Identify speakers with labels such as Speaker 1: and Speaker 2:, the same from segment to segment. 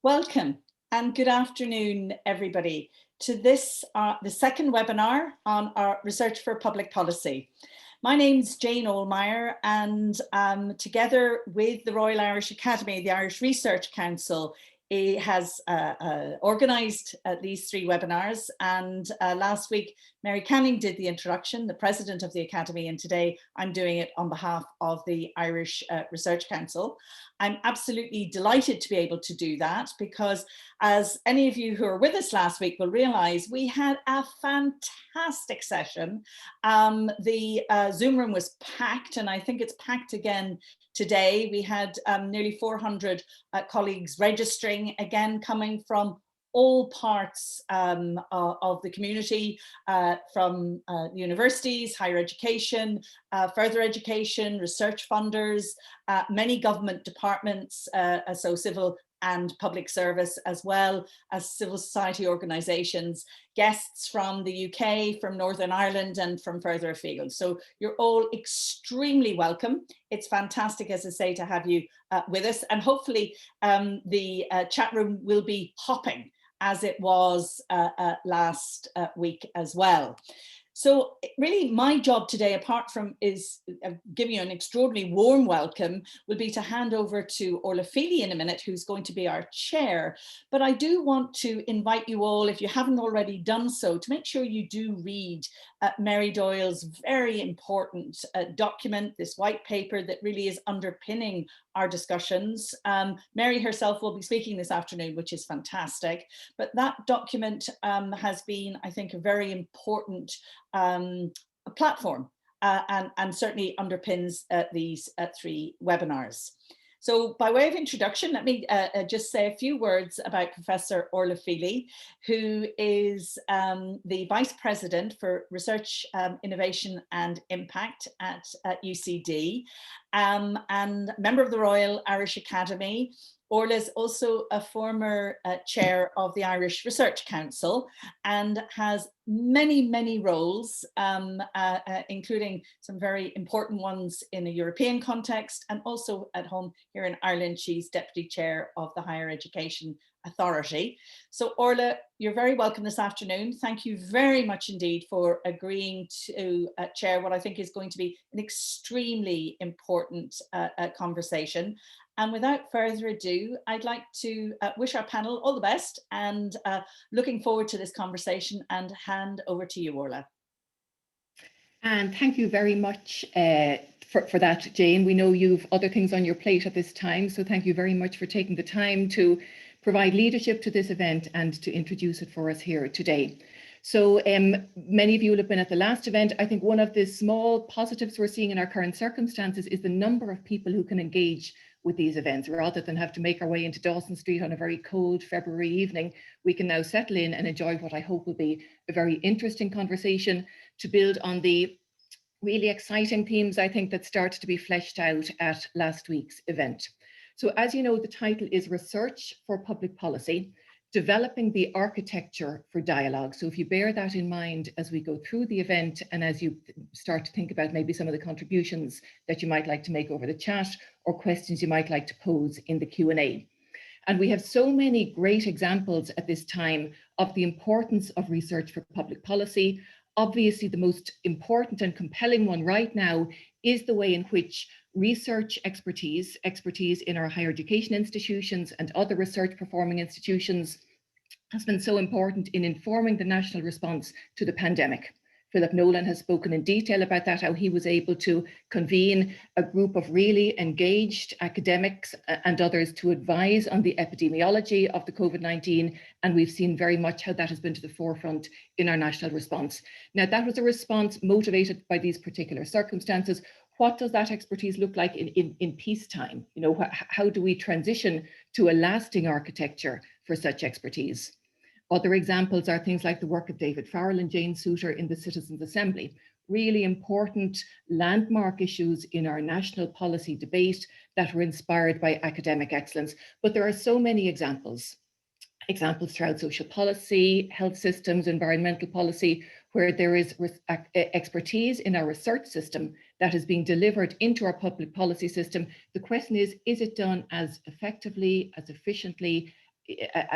Speaker 1: Welcome and good afternoon, everybody, to this, the second webinar on our Research for Public Policy. My name's Jane Ohlmeyer, and together with the Royal Irish Academy, the Irish Research Council, it has organised these three webinars, and last week Mary Canning did the introduction, the President of the Academy, and today I'm doing it on behalf of the Irish Research Council. I'm absolutely delighted to be able to do that because, as any of you who were with us last week will realise, we had a fantastic session. The Zoom room was packed, and I think it's packed again today. We had nearly 400 colleagues registering, again coming from all parts of the community, from universities, higher education, further education, research funders, many government departments, so civil and public service, as well as civil society organisations, guests from the UK, from Northern Ireland, and from further afield. So you're all extremely welcome. It's fantastic, as I say, to have you with us, and hopefully the chat room will be hopping as it was last week as well. So really my job today, apart from giving you an extraordinarily warm welcome, will be to hand over to Orla Feely in a minute, who's going to be our chair. But I do want to invite you all, if you haven't already done so, to make sure you do read Mary Doyle's very important document, this white paper that really is underpinning our discussions. Mary herself will be speaking this afternoon, which is fantastic. But that document has been, I think, a very important platform and certainly underpins these three webinars. So by way of introduction, let me just say a few words about Professor Orla Feely, who is the Vice President for Research, Innovation and Impact at UCD, and member of the Royal Irish Academy. Orla is also a former chair of the Irish Research Council and has many, many roles, including some very important ones in a European context, and also at home here in Ireland, she's Deputy Chair of the Higher Education Authority. So Orla, you're very welcome this afternoon. Thank you very much indeed for agreeing to chair what I think is going to be an extremely important conversation. And without further ado, I'd like to wish our panel all the best, and looking forward to this conversation, and hand over to you, Orla.
Speaker 2: And thank you very much for that, Jane. We know you've other things on your plate at this time, so thank you very much for taking the time to provide leadership to this event and to introduce it for us here today. So many of you will have been at the last event. I think one of the small positives we're seeing in our current circumstances is the number of people who can engage with these events. Rather than have to make our way into Dawson Street on a very cold February evening, we can now settle in and enjoy what I hope will be a very interesting conversation to build on the really exciting themes, I think, that started to be fleshed out at last week's event. So as you know, the title is Research for Public Policy, Developing the Architecture for Dialogue. So if you bear that in mind as we go through the event, and as you start to think about maybe some of the contributions that you might like to make over the chat, or questions you might like to pose in the Q&A. And we have so many great examples at this time of the importance of research for public policy. Obviously, the most important and compelling one right now is the way in which research expertise in our higher education institutions and other research performing institutions has been so important in informing the national response to the pandemic. Philip Nolan has spoken in detail about that, how he was able to convene a group of really engaged academics and others to advise on the epidemiology of the COVID-19. And we've seen very much how that has been to the forefront in our national response. Now, that was a response motivated by these particular circumstances. What does that expertise look like in peacetime? You know, how do we transition to a lasting architecture for such expertise? Other examples are things like the work of David Farrell and Jane Souter in the Citizens' Assembly, really important landmark issues in our national policy debate that were inspired by academic excellence. But there are so many examples throughout social policy, health systems, environmental policy, where there is expertise in our research system that is being delivered into our public policy system. The question is it done as effectively, as efficiently,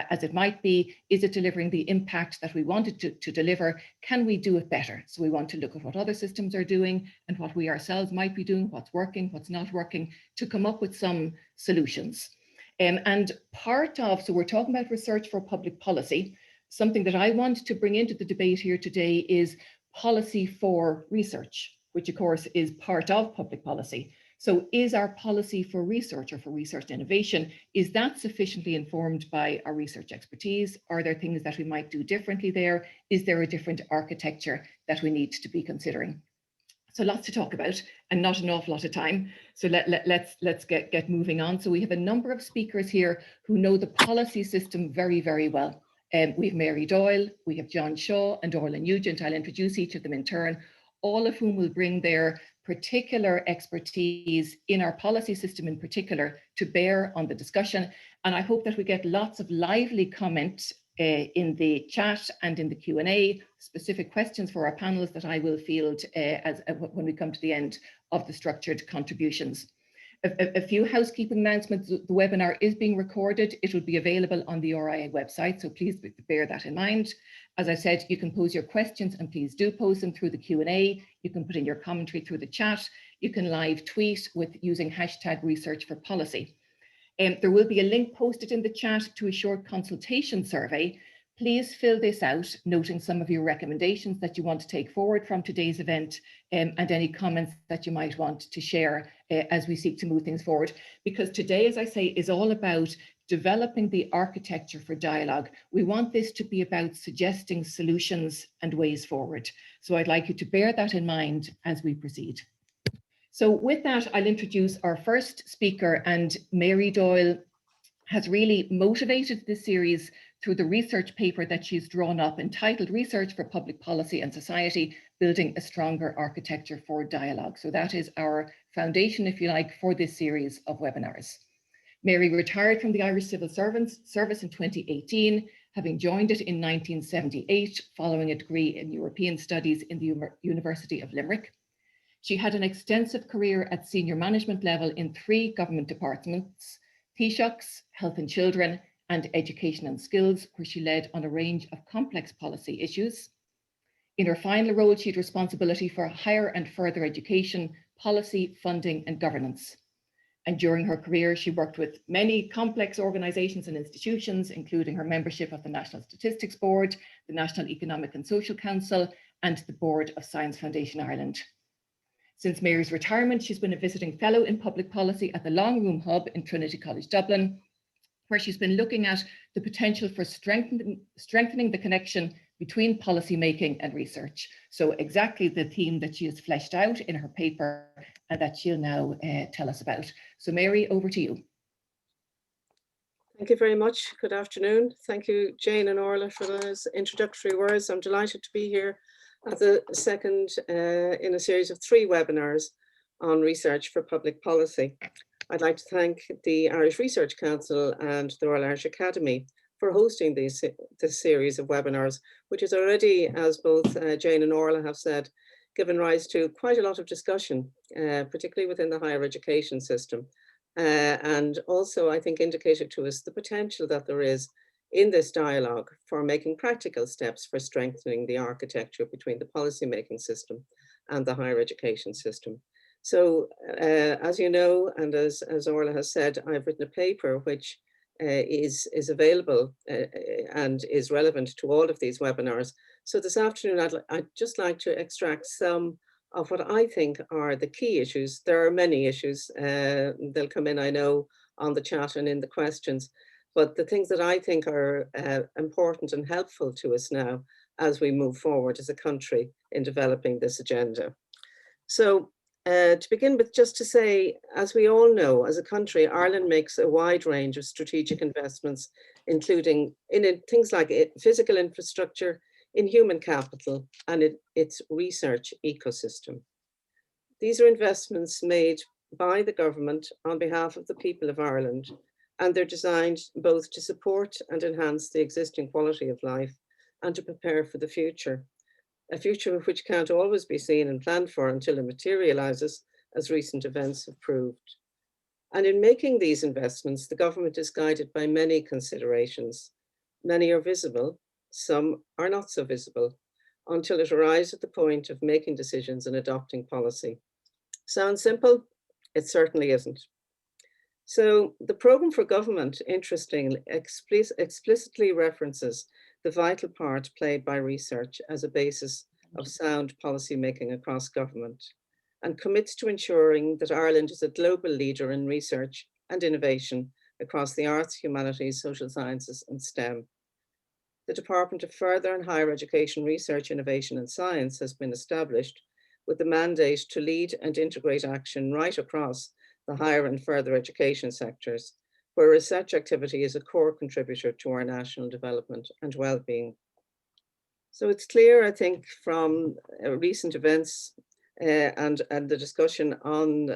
Speaker 2: as it might be? Is it delivering the impact that we wanted to deliver? Can we do it better? So we want to look at what other systems are doing and what we ourselves might be doing, what's working, what's not working, to come up with some solutions. And part of, so we're talking about research for public policy. Something that I want to bring into the debate here today is policy for research, which of course is part of public policy. So is our policy for research or for research innovation, is that sufficiently informed by our research expertise? Are there things that we might do differently there? Is there a different architecture that we need to be considering? So lots to talk about and not an awful lot of time. So let's get moving on. So we have a number of speakers here who know the policy system very, very well. We have Mary Doyle, we have John Shaw and Orla Nugent. I'll introduce each of them in turn, all of whom will bring their particular expertise in our policy system in particular to bear on the discussion. And I hope that we get lots of lively comment in the chat and in the Q&A, specific questions for our panels that I will field when we come to the end of the structured contributions. A few housekeeping announcements. The webinar is being recorded. It will be available on the RIA website, so please bear that in mind. As I said, you can pose your questions, and please do pose them through the Q&A. You can put in your commentary through the chat. You can live tweet with using hashtag research for policy. There will be a link posted in the chat to a short consultation survey. Please fill this out, noting some of your recommendations that you want to take forward from today's event, and any comments that you might want to share as we seek to move things forward. Because today, as I say, is all about developing the architecture for dialogue. We want this to be about suggesting solutions and ways forward. So I'd like you to bear that in mind as we proceed. So with that, I'll introduce our first speaker, and Mary Doyle has really motivated this series through the research paper that she's drawn up entitled Research for Public Policy and Society, Building a Stronger Architecture for Dialogue. So that is our foundation, if you like, for this series of webinars. Mary retired from the Irish Civil Service in 2018, having joined it in 1978, following a degree in European Studies in the University of Limerick. She had an extensive career at senior management level in 3 government departments, Taoiseachs, Health and Children, and Education and Skills, where she led on a range of complex policy issues. In her final role, she had responsibility for higher and further education, policy, funding, and governance. And during her career, she worked with many complex organisations and institutions, including her membership of the National Statistics Board, the National Economic and Social Council, and the Board of Science Foundation Ireland. Since Mary's retirement, she's been a visiting fellow in public policy at the Long Room Hub in Trinity College Dublin, where she's been looking at the potential for strengthening the connection between policy making and research. So exactly the theme that she has fleshed out in her paper and that she'll now tell us about. So Mary, over to you.
Speaker 3: Thank you very much. Good afternoon. Thank you, Jane and Orla, for those introductory words. I'm delighted to be here at the second in a series of 3 webinars on research for public policy. I'd like to thank the Irish Research Council and the Royal Irish Academy for hosting this series of webinars, which has already, as both Jane and Orla have said, given rise to quite a lot of discussion, particularly within the higher education system. And also, I think, indicated to us the potential that there is in this dialogue for making practical steps for strengthening the architecture between the policymaking system and the higher education system. So as you know, and as Orla has said, I've written a paper which is available and is relevant to all of these webinars. So this afternoon, I'd just like to extract some of what I think are the key issues. There are many issues. They'll come in, I know, on the chat and in the questions. But the things that I think are important and helpful to us now as we move forward as a country in developing this agenda. So to begin with, just to say, as we all know, as a country, Ireland makes a wide range of strategic investments, including in things like physical infrastructure, in human capital, and in its research ecosystem. These are investments made by the government on behalf of the people of Ireland, and they're designed both to support and enhance the existing quality of life and to prepare for the future. A future which can't always be seen and planned for until it materializes, as recent events have proved. And in making these investments, the government is guided by many considerations. Many are visible, some are not so visible, until it arrives at the point of making decisions and adopting policy. Sounds simple? It certainly isn't. So the programme for government, interestingly, explicitly references the vital part played by research as a basis of sound policy making across government, and commits to ensuring that Ireland is a global leader in research and innovation across the arts, humanities, social sciences, and STEM. The Department of Further and Higher Education Research, Innovation and Science has been established with the mandate to lead and integrate action right across the higher and further education sectors, where research activity is a core contributor to our national development and well-being. So it's clear, I think, from recent events and the discussion on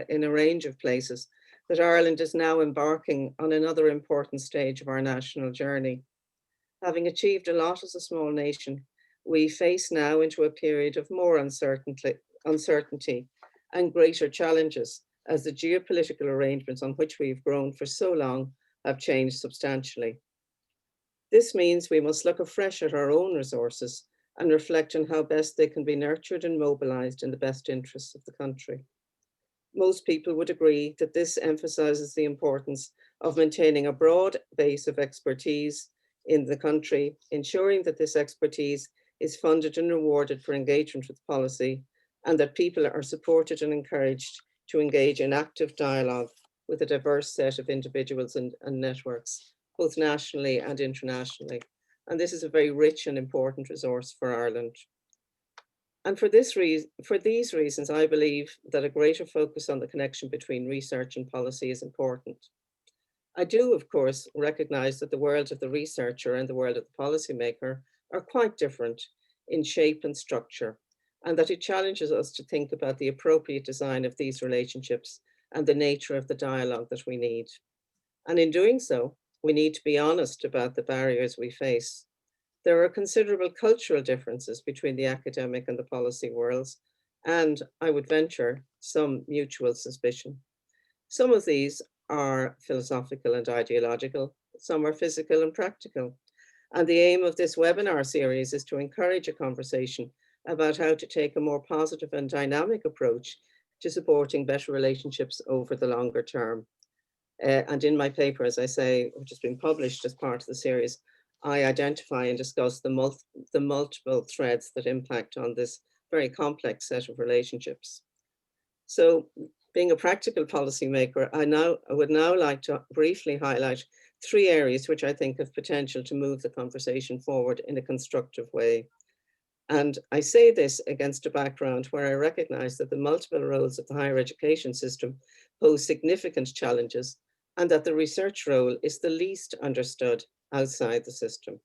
Speaker 3: in a range of places, that Ireland is now embarking on another important stage of our national journey. Having achieved a lot as a small nation, we face now into a period of more uncertainty and greater challenges, as the geopolitical arrangements on which we've grown for so long have changed substantially. This means we must look afresh at our own resources and reflect on how best they can be nurtured and mobilized in the best interests of the country. Most people would agree that this emphasizes the importance of maintaining a broad base of expertise in the country, ensuring that this expertise is funded and rewarded for engagement with policy, and that people are supported and encouraged to engage in active dialogue with a diverse set of individuals and networks, both nationally and internationally. And this is a very rich and important resource for Ireland. And for these reasons, I believe that a greater focus on the connection between research and policy is important. I do, of course, recognize that the world of the researcher and the world of the policymaker are quite different in shape and structure, and that it challenges us to think about the appropriate design of these relationships and the nature of the dialogue that we need. And in doing so, we need to be honest about the barriers we face. There are considerable cultural differences between the academic and the policy worlds, and I would venture some mutual suspicion. Some of these are philosophical and ideological, some are physical and practical. And the aim of this webinar series is to encourage a conversation about how to take a more positive and dynamic approach to supporting better relationships over the longer term. And in my paper, as I say, which has been published as part of the series, I identify and discuss the multiple threads that impact on this very complex set of relationships. So, being a practical policymaker, I would now like to briefly highlight 3 areas which I think have potential to move the conversation forward in a constructive way. And I say this against a background where I recognize that the multiple roles of the higher education system pose significant challenges, and that the research role is the least understood outside the system.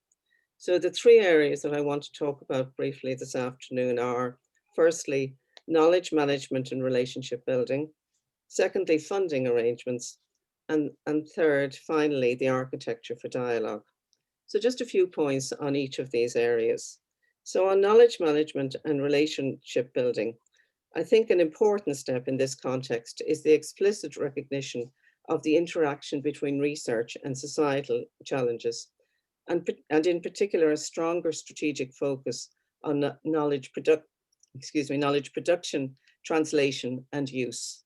Speaker 3: So the 3 areas that I want to talk about briefly this afternoon are, firstly, knowledge management and relationship building. Secondly, funding arrangements. And third, finally, the architecture for dialogue. So just a few points on each of these areas. So on knowledge management and relationship building, I think an important step in this context is the explicit recognition of the interaction between research and societal challenges, and in particular, a stronger strategic focus on knowledge production, translation, and use.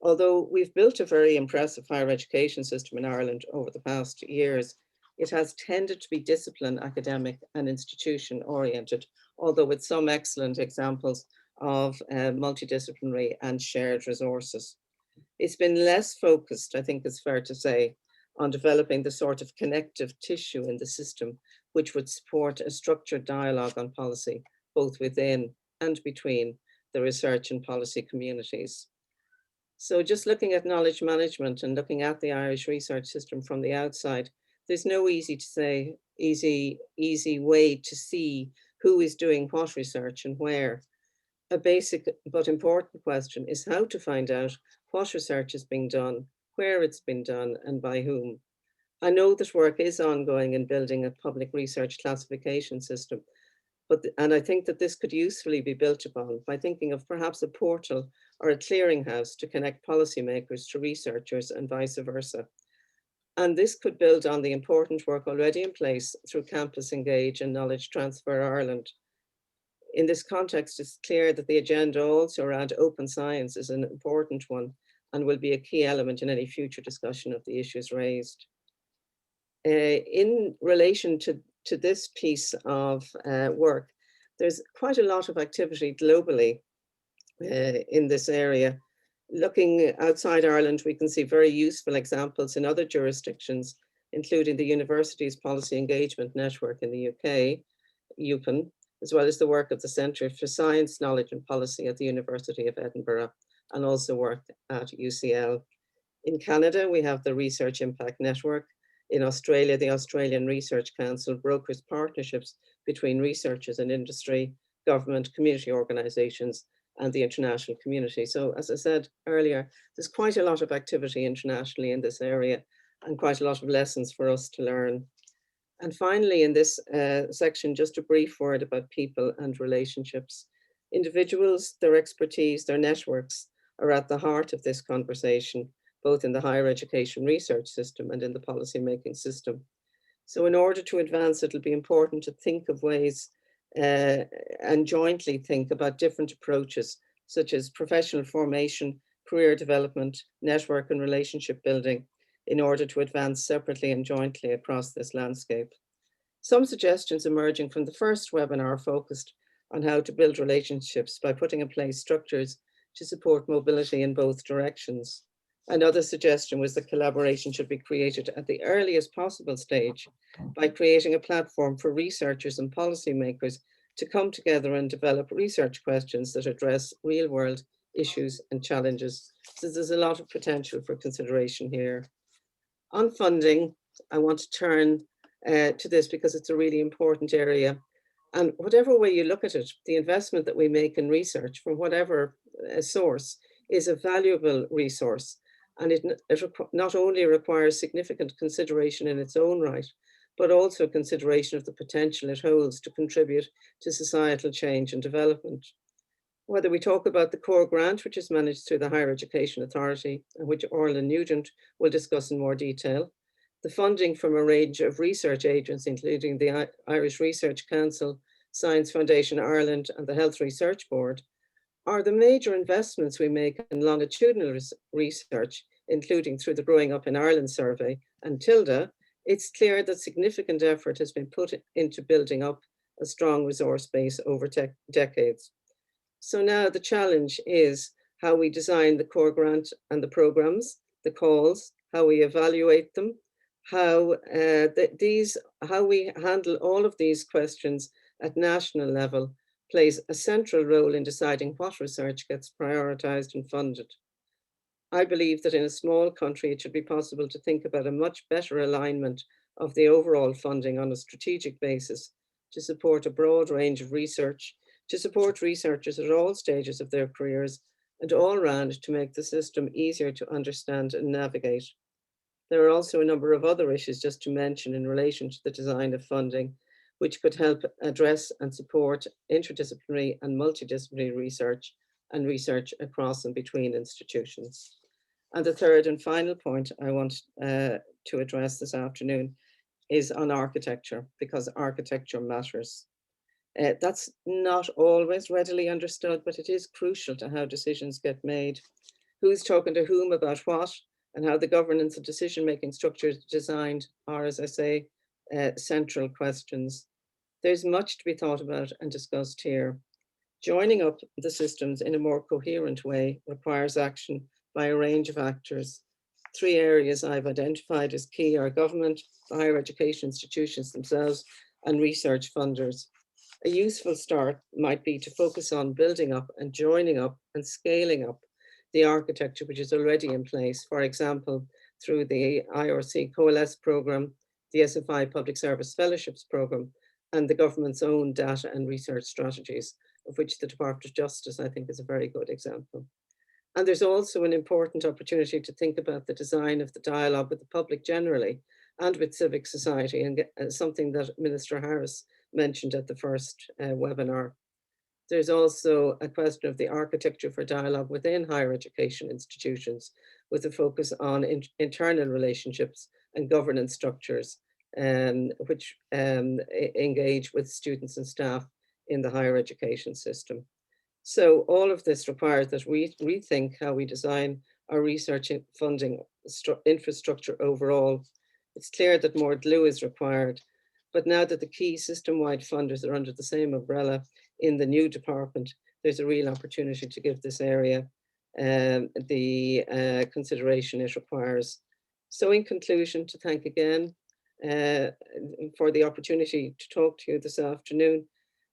Speaker 3: Although we've built a very impressive higher education system in Ireland over the past years, it has tended to be discipline, academic, and institution oriented, although with some excellent examples of multidisciplinary and shared resources. It's been less focused, I think it's fair to say, on developing the sort of connective tissue in the system which would support a structured dialogue on policy, both within and between the research and policy communities. So just looking at knowledge management and looking at the Irish research system from the outside, there's no easy way to see who is doing what research and where. A basic but important question is how to find out what research is being done, where it's been done, and by whom. I know that work is ongoing in building a public research classification system, and I think that this could usefully be built upon by thinking of perhaps a portal or a clearinghouse to connect policymakers to researchers and vice versa. And this could build on the important work already in place through Campus Engage and Knowledge Transfer Ireland. In this context, it's clear that the agenda also around open science is an important one and will be a key element in any future discussion of the issues raised. In relation to this piece of work, there's quite a lot of activity globally in this area. Looking outside Ireland, we can see very useful examples in other jurisdictions, including the Universities Policy Engagement Network in the UK, UPEN, as well as the work of the Centre for Science, Knowledge and Policy at the University of Edinburgh, and also work at UCL. In Canada, we have the Research Impact Network. In Australia, the Australian Research Council brokers partnerships between researchers and industry, government, community organisations, and the international community. So as I said earlier, there's quite a lot of activity internationally in this area and quite a lot of lessons for us to learn. And finally, in this section, just a brief word about people and relationships. Individuals, their expertise, their networks are at the heart of this conversation, both in the higher education research system and in the policy-making system. So in order to advance, it'll be important to think of ways and jointly think about different approaches, such as professional formation, career development, network and relationship building, in order to advance separately and jointly across this landscape. Some suggestions emerging from the first webinar focused on how to build relationships by putting in place structures to support mobility in both directions. Another suggestion was that collaboration should be created at the earliest possible stage by creating a platform for researchers and policymakers to come together and develop research questions that address real-world issues and challenges. So there's a lot of potential for consideration here. On funding, I want to turn to this because it's a really important area. And whatever way you look at it, the investment that we make in research from whatever source is a valuable resource. And it not only requires significant consideration in its own right, but also consideration of the potential it holds to contribute to societal change and development. Whether we talk about the core grant, which is managed through the Higher Education Authority, and which Orla Nugent will discuss in more detail, the funding from a range of research agents, including the Irish Research Council, Science Foundation Ireland, and the Health Research Board, are the major investments we make in longitudinal research, including through the Growing Up in Ireland survey and TILDA. It's clear that significant effort has been put into building up a strong resource base over decades. So now the challenge is how we design the core grant and the programs, the calls, how we evaluate them, how we handle all of these questions at national level plays a central role in deciding what research gets prioritized and funded. I believe that in a small country, it should be possible to think about a much better alignment of the overall funding on a strategic basis to support a broad range of research, to support researchers at all stages of their careers, and all round to make the system easier to understand and navigate. There are also a number of other issues just to mention in relation to the design of funding, which could help address and support interdisciplinary and multidisciplinary research and research across and between institutions. And the third and final point I want to address this afternoon is on architecture, because architecture matters. That's not always readily understood, but it is crucial to how decisions get made, who's talking to whom about what, and how the governance and decision-making structures designed are, as I say, central questions. There's much to be thought about and discussed here. Joining up the systems in a more coherent way requires action by a range of actors. Three areas I've identified as key are government, the higher education institutions themselves, and research funders. A useful start might be to focus on building up and joining up and scaling up the architecture which is already in place, for example, through the IRC Coalesce programme, the SFI Public Service Fellowships programme, and the government's own data and research strategies, of which the Department of Justice, I think, is a very good example. And there's also an important opportunity to think about the design of the dialogue with the public generally and with civic society, and something that Minister Harris mentioned at the first webinar. There's also a question of the architecture for dialogue within higher education institutions, with a focus on internal relationships and governance structures, which engage with students and staff in the higher education system. So all of this requires that we rethink how we design our research and funding infrastructure overall. It's clear that more glue is required, but now that the key system-wide funders are under the same umbrella in the new department, there's a real opportunity to give this area the consideration it requires. So in conclusion, to thank again for the opportunity to talk to you this afternoon.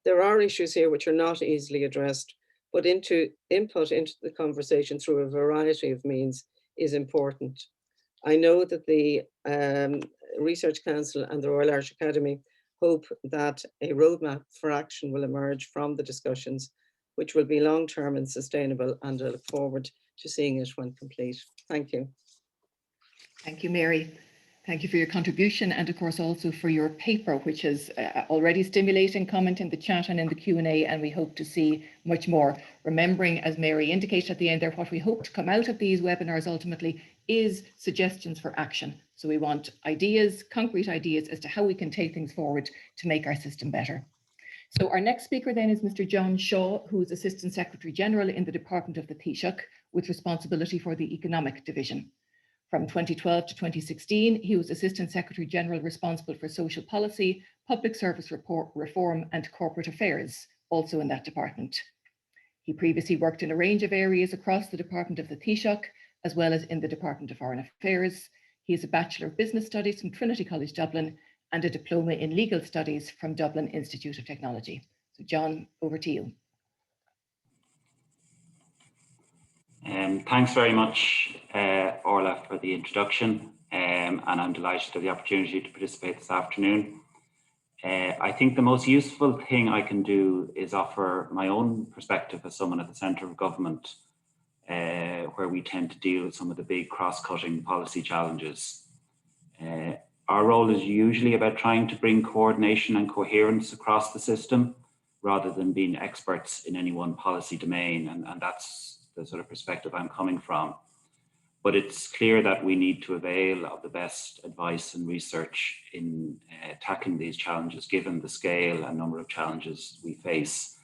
Speaker 3: There are issues here which are not easily addressed, but input into the conversation through a variety of means is important. I know that the Research Council and the Royal Irish Academy hope that a roadmap for action will emerge from the discussions, which will be long-term and sustainable, and I look forward to seeing it when complete. Thank you.
Speaker 2: Thank you, Mary. Thank you for your contribution, and of course also for your paper, which is already stimulating comment in the chat and in the Q&A, and we hope to see much more. Remembering, as Mary indicated at the end there, what we hope to come out of these webinars ultimately is suggestions for action. So we want ideas, concrete ideas as to how we can take things forward to make our system better. So our next speaker then is Mr. John Shaw, who is Assistant Secretary General in the Department of the Taoiseach, with responsibility for the Economic Division. From 2012 to 2016, he was Assistant Secretary General responsible for social policy, public service reform and corporate affairs, also in that department. He previously worked in a range of areas across the Department of the Taoiseach, as well as in the Department of Foreign Affairs. He is a Bachelor of Business Studies from Trinity College Dublin and a Diploma in Legal Studies from Dublin Institute of Technology. So John, over to you.
Speaker 4: Thanks very much, Orla, for the introduction, and I'm delighted to have the opportunity to participate this afternoon. I think the most useful thing I can do is offer my own perspective as someone at the centre of government, where we tend to deal with some of the big cross-cutting policy challenges. Our role is usually about trying to bring coordination and coherence across the system, rather than being experts in any one policy domain, and that's the sort of perspective I'm coming from. But it's clear that we need to avail of the best advice and research in tackling these challenges, given the scale and number of challenges we face.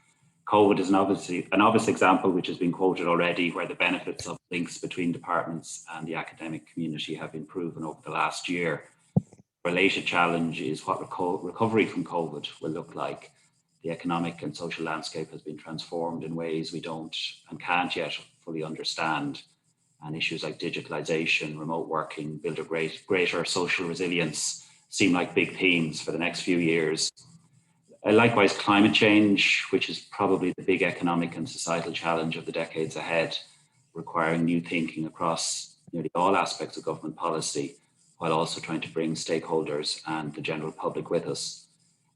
Speaker 4: COVID is an obvious example, which has been quoted already, where the benefits of links between departments and the academic community have been proven over the last year. A related challenge is what recovery from COVID will look like. The economic and social landscape has been transformed in ways we don't and can't yet fully understand. And issues like digitalization, remote working, build a greater social resilience seem like big themes for the next few years. Likewise, climate change, which is probably the big economic and societal challenge of the decades ahead, requiring new thinking across nearly all aspects of government policy, while also trying to bring stakeholders and the general public with us.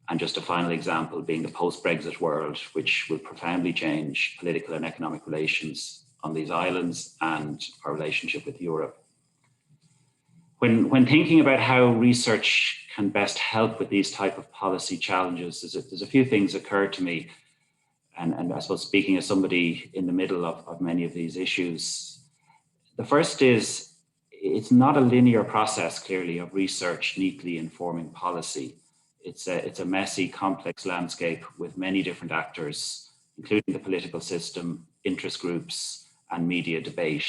Speaker 4: And just a final example being the post-Brexit world, which will profoundly change political and economic relations on these islands and our relationship with Europe. When thinking about how research can best help with these type of policy challenges, there's a few things occurred to me. And I suppose speaking as somebody in the middle of many of these issues, the first is it's not a linear process, clearly, of research neatly informing policy. It's a messy, complex landscape with many different actors, including the political system, interest groups, and media debate.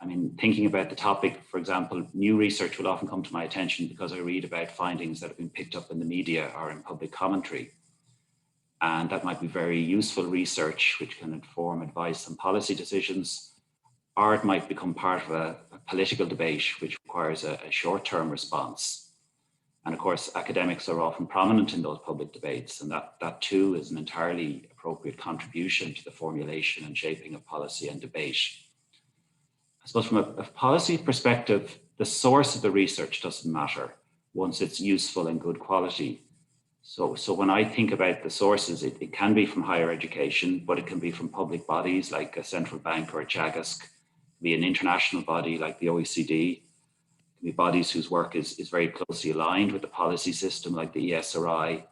Speaker 4: I mean, thinking about the topic, for example, new research will often come to my attention because I read about findings that have been picked up in the media or in public commentary. And that might be very useful research, which can inform advice on policy decisions, or it might become part of a political debate, which requires a short-term response. And of course, academics are often prominent in those public debates, and that too is an entirely appropriate contribution to the formulation and shaping of policy and debate. I suppose from a policy perspective, the source of the research doesn't matter once it's useful and good quality. So when I think about the sources, it can be from higher education, but it can be from public bodies like a central bank or a Teagasc, be an international body like the OECD, bodies whose work is very closely aligned with the policy system like the ESRI,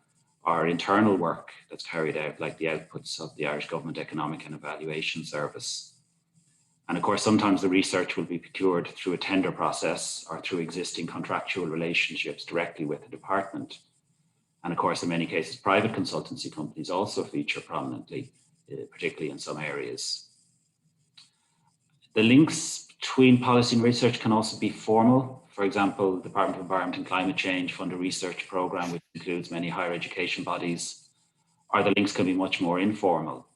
Speaker 4: or internal work that's carried out, like the outputs of the Irish Government Economic and Evaluation Service. And of course, sometimes the research will be procured through a tender process or through existing contractual relationships directly with the department. And of course, in many cases, private consultancy companies also feature prominently, particularly in some areas. The links between policy and research can also be formal. For example, the Department of Environment and Climate Change fund a research programme which includes many higher education bodies, or the links can be much more informal,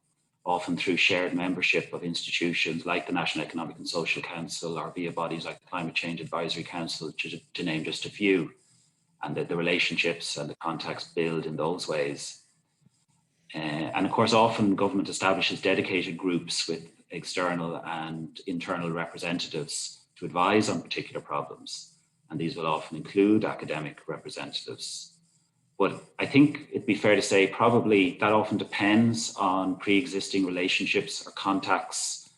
Speaker 4: often through shared membership of institutions like the National Economic and Social Council, or via bodies like the Climate Change Advisory Council, to name just a few, and the relationships and the contacts build in those ways. And of course, often government establishes dedicated groups with external and internal representatives to advise on particular problems. And these will often include academic representatives. But I think it'd be fair to say probably that often depends on pre-existing relationships or contacts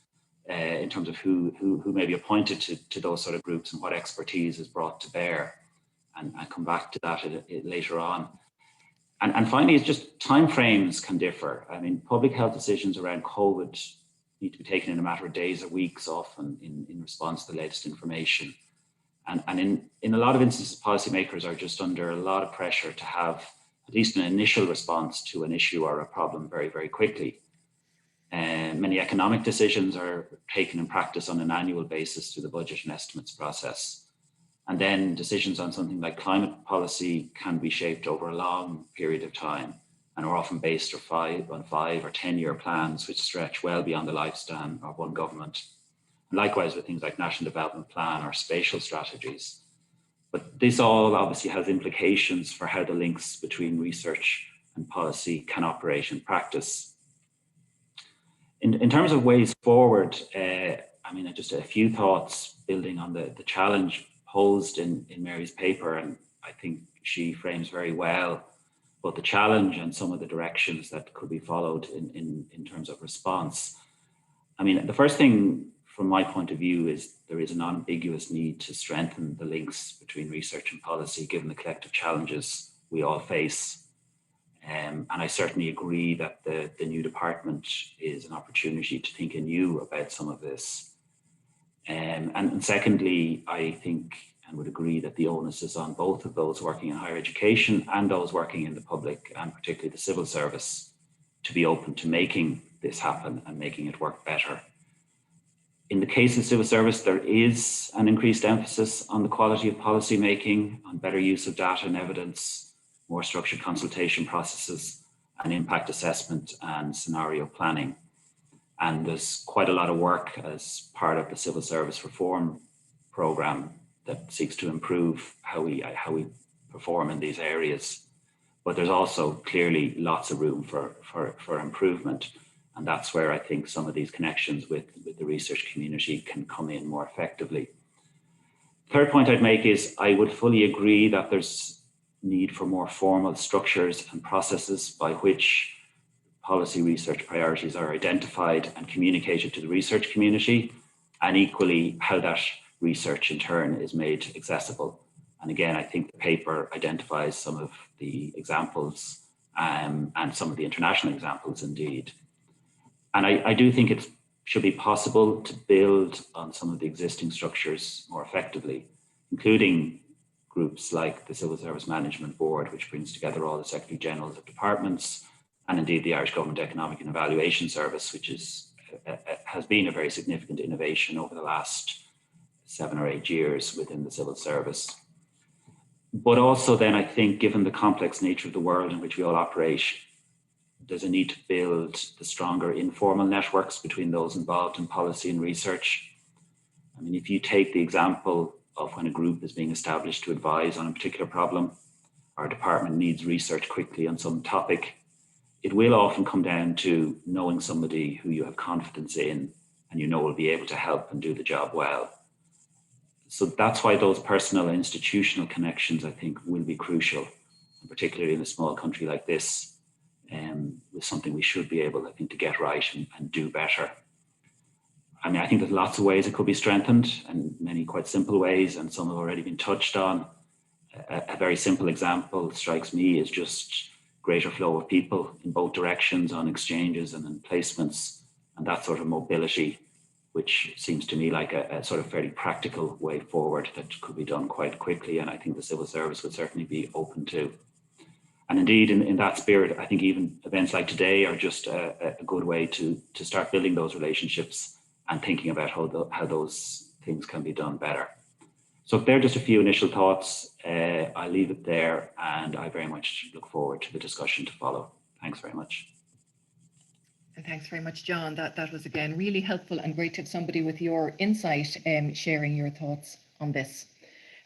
Speaker 4: in terms of who may be appointed to those sort of groups and what expertise is brought to bear. And I'll come back to that later on. And finally, it's just timeframes can differ. I mean, public health decisions around COVID need to be taken in a matter of days or weeks, often in response to the latest information. And in a lot of instances, policymakers are just under a lot of pressure to have at least an initial response to an issue or a problem very, very quickly. And many economic decisions are taken in practice on an annual basis through the budget and estimates process. And then decisions on something like climate policy can be shaped over a long period of time and are often based on 5 or 10-year plans which stretch well beyond the lifespan of one government. And likewise with things like National Development Plan or spatial strategies. But this all obviously has implications for how the links between research and policy can operate in practice. In terms of ways forward, I mean, just a few thoughts building on the challenge posed in Mary's paper, and I think she frames very well both the challenge and some of the directions that could be followed in terms of response. I mean, the first thing from my point of view is there is an unambiguous need to strengthen the links between research and policy, given the collective challenges we all face. And I certainly agree that the new department is an opportunity to think anew about some of this. And secondly, I think and would agree that the onus is on both of those working in higher education and those working in the public, and particularly the civil service, to be open to making this happen and making it work better. In the case of civil service, there is an increased emphasis on the quality of policy making, on better use of data and evidence, more structured consultation processes, and impact assessment and scenario planning. And there's quite a lot of work as part of the civil service reform programme that seeks to improve how we perform in these areas. But there's also clearly lots of room for improvement. And that's where I think some of these connections with the research community can come in more effectively. Third point I'd make is I would fully agree that there's need for more formal structures and processes by which policy research priorities are identified and communicated to the research community, and equally how that research in turn is made accessible. And again, I think the paper identifies some of the examples and some of the international examples indeed. And I do think it should be possible to build on some of the existing structures more effectively, including groups like the Civil Service Management Board, which brings together all the Secretary Generals of departments, and indeed the Irish Government Economic and Evaluation Service, which has been a very significant innovation over the last 7 or 8 years within the civil service. But also then I think, given the complex nature of the world in which we all operate, there's a need to build the stronger informal networks between those involved in policy and research. I mean, if you take the example of when a group is being established to advise on a particular problem, or a department needs research quickly on some topic, it will often come down to knowing somebody who you have confidence in and you know will be able to help and do the job well. So that's why those personal and institutional connections, I think, will be crucial, and particularly in a small country like this, is something we should be able, I think, to get right and do better. I mean, I think there's lots of ways it could be strengthened, and many quite simple ways, and some have already been touched on. A very simple example strikes me is just greater flow of people in both directions on exchanges and in placements, and that sort of mobility, which seems to me like a sort of fairly practical way forward that could be done quite quickly, and I think the civil service would certainly be open to. And indeed, in that spirit, I think even events like today are just a good way to start building those relationships and thinking about how those things can be done better. So they're just a few initial thoughts. I'll leave it there, and I very much look forward to the discussion to follow. Thanks very much.
Speaker 2: And thanks very much, John. That was, again, really helpful and great to have somebody with your insight sharing your thoughts on this.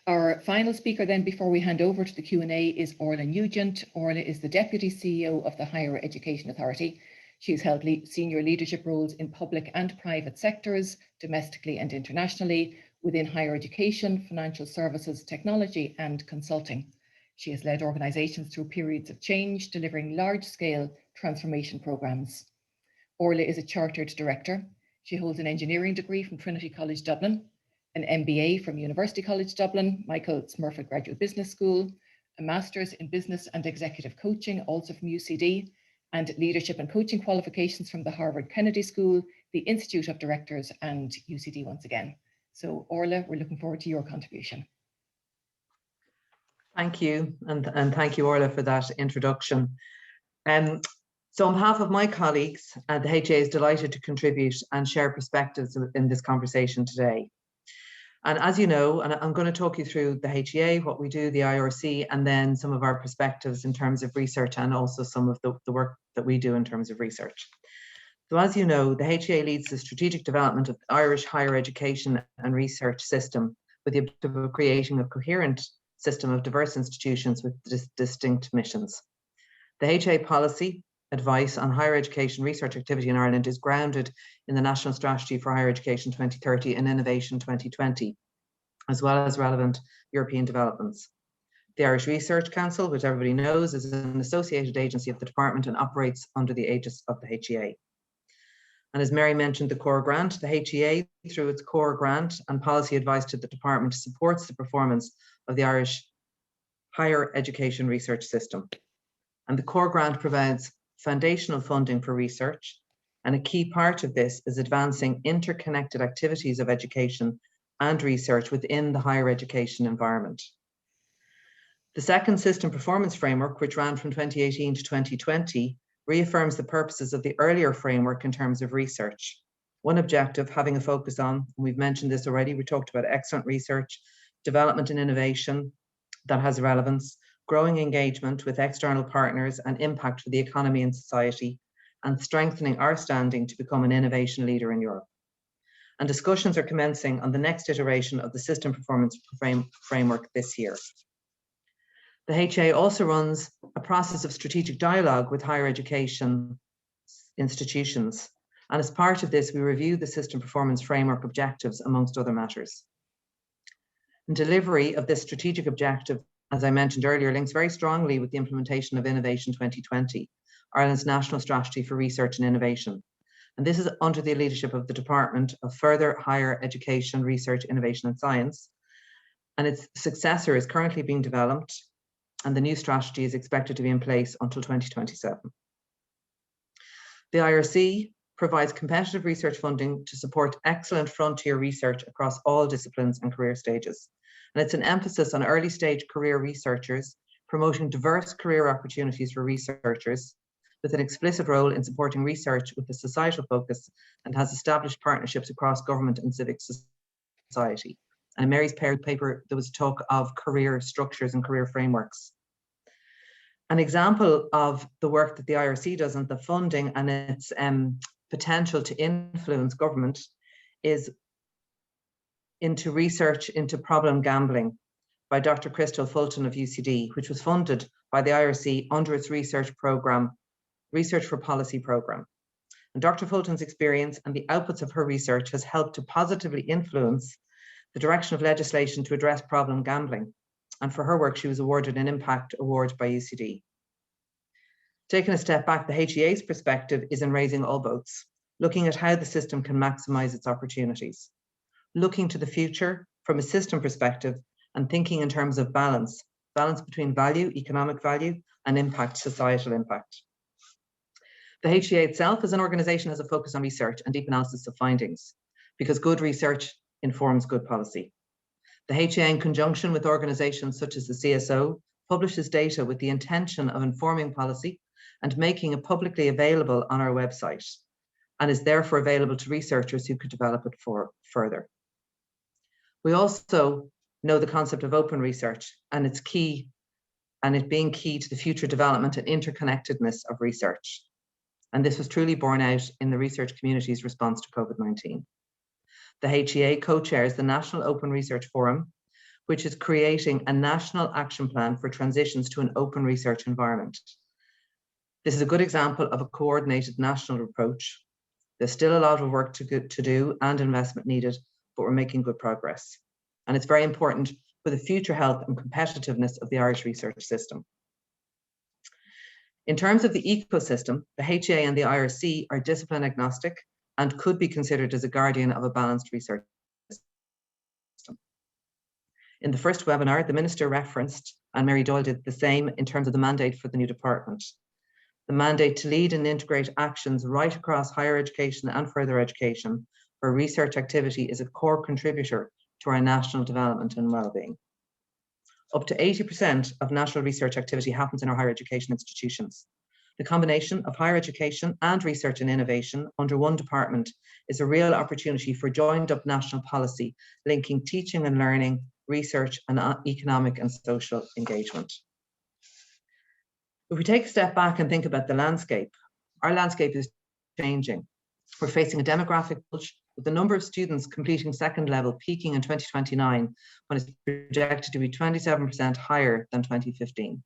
Speaker 2: Our final speaker then, before we hand over to the Q&A, is Orla Nugent. Orla is the Deputy CEO of the Higher Education Authority. She's held senior leadership roles in public and private sectors, domestically and internationally, within higher education, financial services, technology and consulting. She has led organisations through periods of change, delivering large-scale transformation programmes. Orla is a Chartered Director. She holds an engineering degree from Trinity College Dublin, an MBA from University College Dublin, Michael Smurfit Graduate Business School, a Master's in Business and Executive Coaching, also from UCD, and Leadership and Coaching qualifications from the Harvard Kennedy School, the Institute of Directors, and UCD once again. So Orla, we're looking forward to your contribution.
Speaker 5: Thank you, and thank you, Orla, for that introduction. So on behalf of my colleagues, the HA is delighted to contribute and share perspectives in this conversation today. And as you know, and I'm going to talk you through the HEA, what we do, the IRC, and then some of our perspectives in terms of research and also some of the work that we do in terms of research. So as you know, the HEA leads the strategic development of the Irish higher education and research system with the objective of creating a coherent system of diverse institutions with distinct missions. The HEA policy advice on higher education research activity in Ireland is grounded in the National Strategy for Higher Education 2030 and Innovation 2020, as well as relevant European developments. The Irish Research Council, which everybody knows, is an associated agency of the department and operates under the aegis of the HEA. And as Mary mentioned, the core grant, the HEA, through its core grant and policy advice to the department, supports the performance of the Irish higher education research system. And the core grant provides foundational funding for research, and a key part of this is advancing interconnected activities of education and research within the higher education environment. The second system performance framework, which ran from 2018 to 2020, reaffirms the purposes of the earlier framework in terms of research. One objective having a focus on, and we've mentioned this already, we talked about excellent research, development and innovation that has relevance, growing engagement with external partners and impact for the economy and society, and strengthening our standing to become an innovation leader in Europe. And discussions are commencing on the next iteration of the system performance framework this year. The HA also runs a process of strategic dialogue with higher education institutions. And as part of this, we review the system performance framework objectives, amongst other matters. And delivery of this strategic objective, as I mentioned earlier, links very strongly with the implementation of Innovation 2020, Ireland's national strategy for research and innovation. And this is under the leadership of the Department of Further Higher Education, Research, Innovation and Science. And its successor is currently being developed, and the new strategy is expected to be in place until 2027. The IRC provides competitive research funding to support excellent frontier research across all disciplines and career stages. And it's an emphasis on early stage career researchers, promoting diverse career opportunities for researchers, with an explicit role in supporting research with a societal focus, and has established partnerships across government and civic society. And in Mary's paired paper, there was talk of career structures and career frameworks. An example of the work that the IRC does and the funding and its potential to influence government is into research into problem gambling by Dr. Crystal Fulton of UCD, which was funded by the IRC under its research program, Research for Policy program. And Dr. Fulton's experience and the outputs of her research has helped to positively influence the direction of legislation to address problem gambling. And for her work, she was awarded an Impact Award by UCD. Taking a step back, the HEA's perspective is in raising all boats, looking at how the system can maximize its opportunities, looking to the future from a system perspective and thinking in terms of balance balance between value, economic value, and impact, societal impact. The HEA itself as an organisation has a focus on research and deep analysis of findings, because good research informs good policy. The HEA, in conjunction with organisations such as the CSO, publishes data with the intention of informing policy and making it publicly available on our website, and is therefore available to researchers who could develop it further. We also know the concept of open research and its key, and it being key to the future development and interconnectedness of research. And this was truly borne out in the research community's response to COVID-19. The HEA co-chairs the National Open Research Forum, which is creating a national action plan for transitions to an open research environment. This is a good example of a coordinated national approach. There's still a lot of work to do and investment needed, but we're making good progress. And it's very important for the future health and competitiveness of the Irish research system. In terms of the ecosystem, the HEA and the IRC are discipline agnostic and could be considered as a guardian of a balanced research system. In the first webinar, the Minister referenced, and Mary Doyle did the same in terms of the mandate for the new department. The mandate to lead and integrate actions right across higher education and further education, where research activity is a core contributor to our national development and well-being. Up to 80% of national research activity happens in our higher education institutions. The combination of higher education and research and innovation under one department is a real opportunity for joined-up national policy, linking teaching and learning, research, and economic and social engagement. If we take a step back and think about the landscape, our landscape is changing. We're facing a demographic bulge, with the number of students completing second level peaking in 2029, when it's projected to be 27% higher than 2015.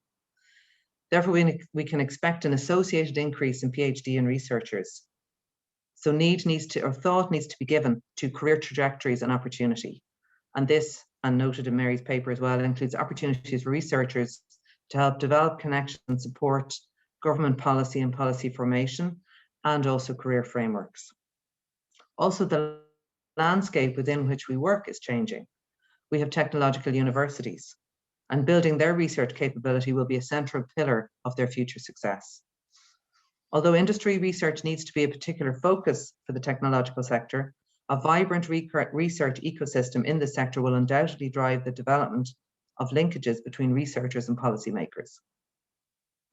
Speaker 5: Therefore, we can expect an associated increase in PhD and researchers. So thought needs to be given to career trajectories and opportunity. And this, and noted in Mary's paper as well, includes opportunities for researchers to help develop connections and support government policy and policy formation, and also career frameworks. Also, the landscape within which we work is changing. We have technological universities, and building their research capability will be a central pillar of their future success. Although industry research needs to be a particular focus for the technological sector, a vibrant research ecosystem in the sector will undoubtedly drive the development of linkages between researchers and policymakers.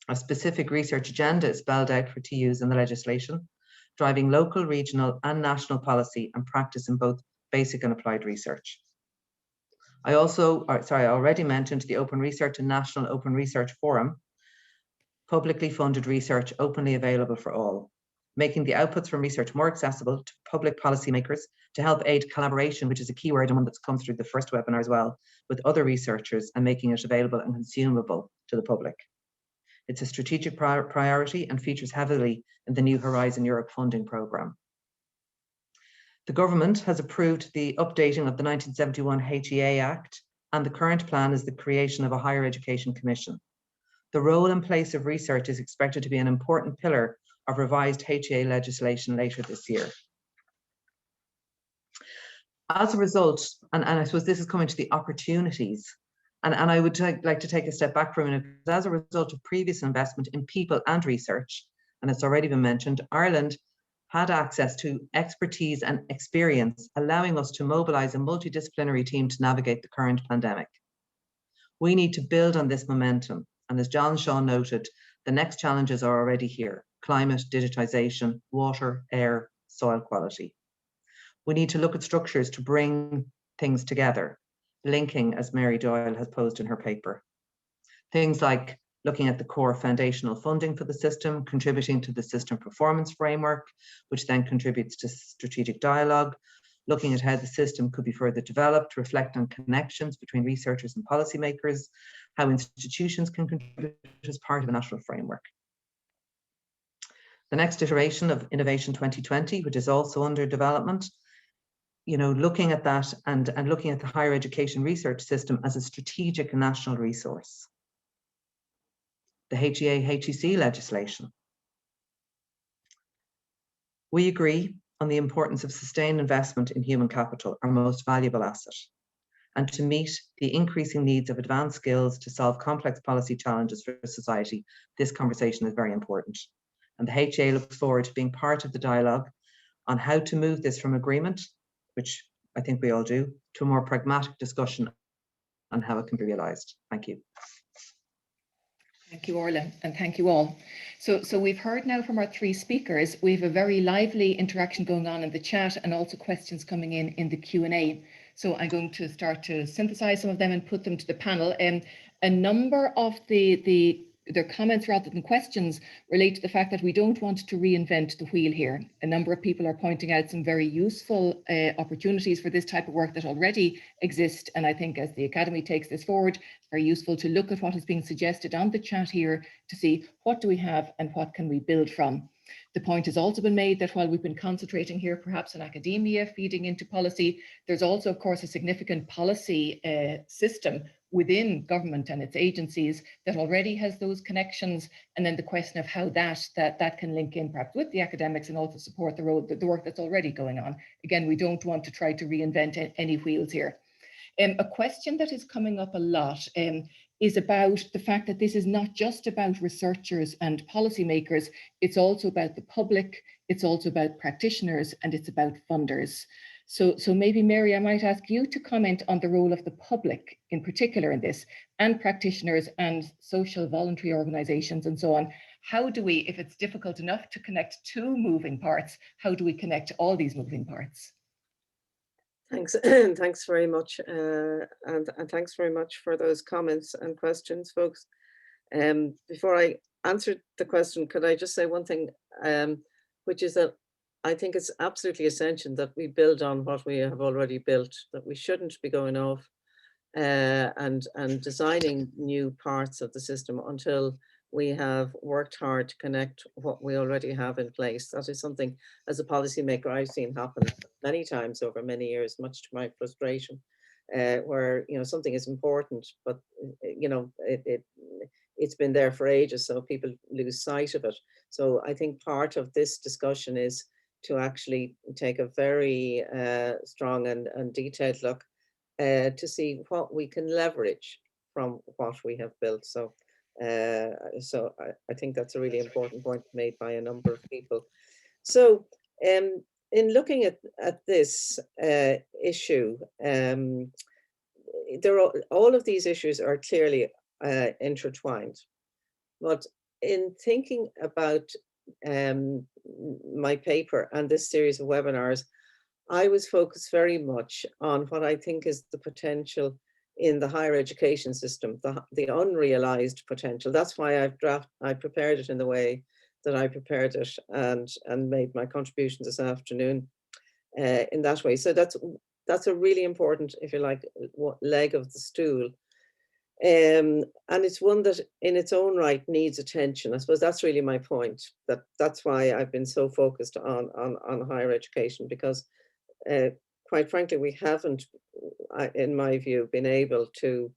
Speaker 5: A specific research agenda is spelled out for TUs in the legislation, driving local, regional, and national policy and practice in both basic and applied research. I already mentioned the Open Research and National Open Research Forum, publicly funded research openly available for all, making the outputs from research more accessible to public policymakers to help aid collaboration, which is a keyword and one that's come through the first webinar as well, with other researchers, and making it available and consumable to the public. It's a strategic priority and features heavily in the new Horizon Europe funding programme. The government has approved the updating of the 1971 HEA Act, and the current plan is the creation of a Higher Education Commission. The role and place of research is expected to be an important pillar of revised HEA legislation later this year. As a result, and I suppose this is coming to the opportunities, and I would like to take a step back for a minute. As a result of previous investment in people and research, and it's already been mentioned, Ireland had access to expertise and experience, allowing us to mobilise a multidisciplinary team to navigate the current pandemic. We need to build on this momentum, and as John Shaw noted, the next challenges are already here: climate, digitisation, water, air, soil quality. We need to look at structures to bring things together, linking, as Mary Doyle has posed in her paper. Things like looking at the core foundational funding for the system, contributing to the system performance framework, which then contributes to strategic dialogue, looking at how the system could be further developed, reflect on connections between researchers and policymakers, how institutions can contribute as part of the national framework. The next iteration of Innovation 2020, which is also under development, looking at that and looking at the higher education research system as a strategic national resource. The HEA-HEC legislation. We agree on the importance of sustained investment in human capital, our most valuable asset. and to meet the increasing needs of advanced skills to solve complex policy challenges for society, this conversation is very important. And the HA looks forward to being part of the dialogue on how to move this from agreement, which I think we all do, to a more pragmatic discussion on how it can be realised. Thank you.
Speaker 2: Thank you, Orla, and thank you all. So we've heard now from our three speakers. We have a very lively interaction going on in the chat and also questions coming in the Q&A. So I'm going to start to synthesize some of them and put them to the panel. A number of their comments rather than questions relate to the fact that we don't want to reinvent the wheel here. A number of people are pointing out some very useful opportunities for this type of work that already exist. And I think as the Academy takes this forward, it's very useful to look at what is being suggested on the chat here to see what do we have and what can we build from. The point has also been made that while we've been concentrating here perhaps on academia feeding into policy, there's also, of course, a significant policy system within government and its agencies that already has those connections, and then the question of how that can link in perhaps with the academics and also support the work that's already going on. Again, we don't want to try to reinvent any wheels here. A question that is coming up a lot is about the fact that this is not just about researchers and policymakers, it's also about the public, it's also about practitioners, and it's about funders. So maybe, Mary, I might ask you to comment on the role of the public in particular in this, and practitioners and social voluntary organizations and so on. How do we, if it's difficult enough to connect two moving parts, how do we connect all these moving parts?
Speaker 3: Thanks, thanks very much, and thanks very much for those comments and questions, folks. Before I answer the question, could I just say one thing, which is that I think it's absolutely essential that we build on what we have already built, that we shouldn't be going off and designing new parts of the system until we have worked hard to connect what we already have in place. That is something, as a policymaker, I've seen happen many times over many years, much to my frustration, where something is important, but it's been there for ages, so people lose sight of it. So I think part of this discussion is to actually take a very strong and detailed look to see what we can leverage from what we have built. So I think that's a really important point made by a number of people. So in looking at this issue, all of these issues are clearly intertwined. But in thinking about my paper and this series of webinars, I was focused very much on what I think is the potential in the higher education system, the unrealized potential. That's why I prepared it in the way that I prepared it and made my contribution this afternoon in that way. So that's a really important, if you like, leg of the stool. And it's one that in its own right needs attention. I suppose that's really my point, that's why I've been so focused on higher education, because quite frankly, we haven't, in my view, been able to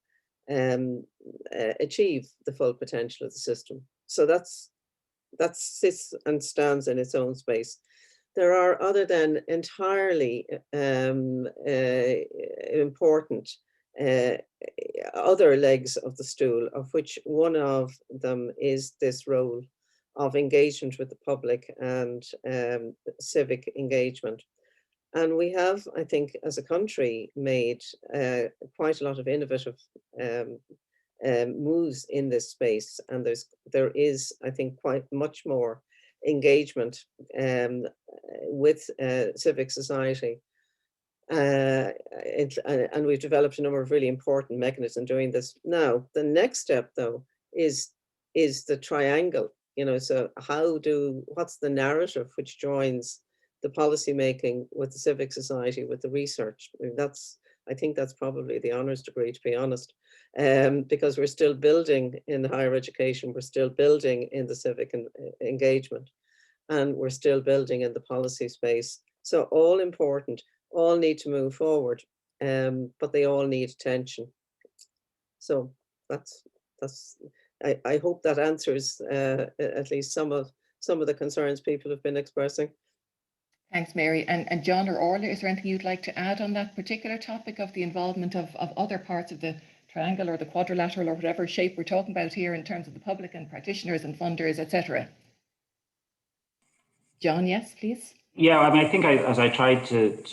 Speaker 3: achieve the full potential of the system. So that sits and stands in its own space. There are other than entirely important other legs of the stool, of which one of them is this role of engagement with the public and civic engagement. And we have, I think, as a country, made quite a lot of innovative moves in this space. And there is, I think, quite much more engagement with civic society. And we've developed a number of really important mechanisms doing this. Now, the next step, though, is the triangle. So what's the narrative which joins the policy making with the civic society, with the research? I think that's probably the honours degree, to be honest, because we're still building in higher education, we're still building in the civic engagement, and we're still building in the policy space. So all important, all need to move forward, but they all need attention. So I hope that answers at least some of the concerns people have been expressing.
Speaker 2: Thanks, Mary. And John or Orla, is there anything you'd like to add on that particular topic of the involvement of other parts of the triangle or the quadrilateral or whatever shape we're talking about here in terms of the public and practitioners and funders, etc.? John, yes, please.
Speaker 4: Yeah, I mean, I think as I tried to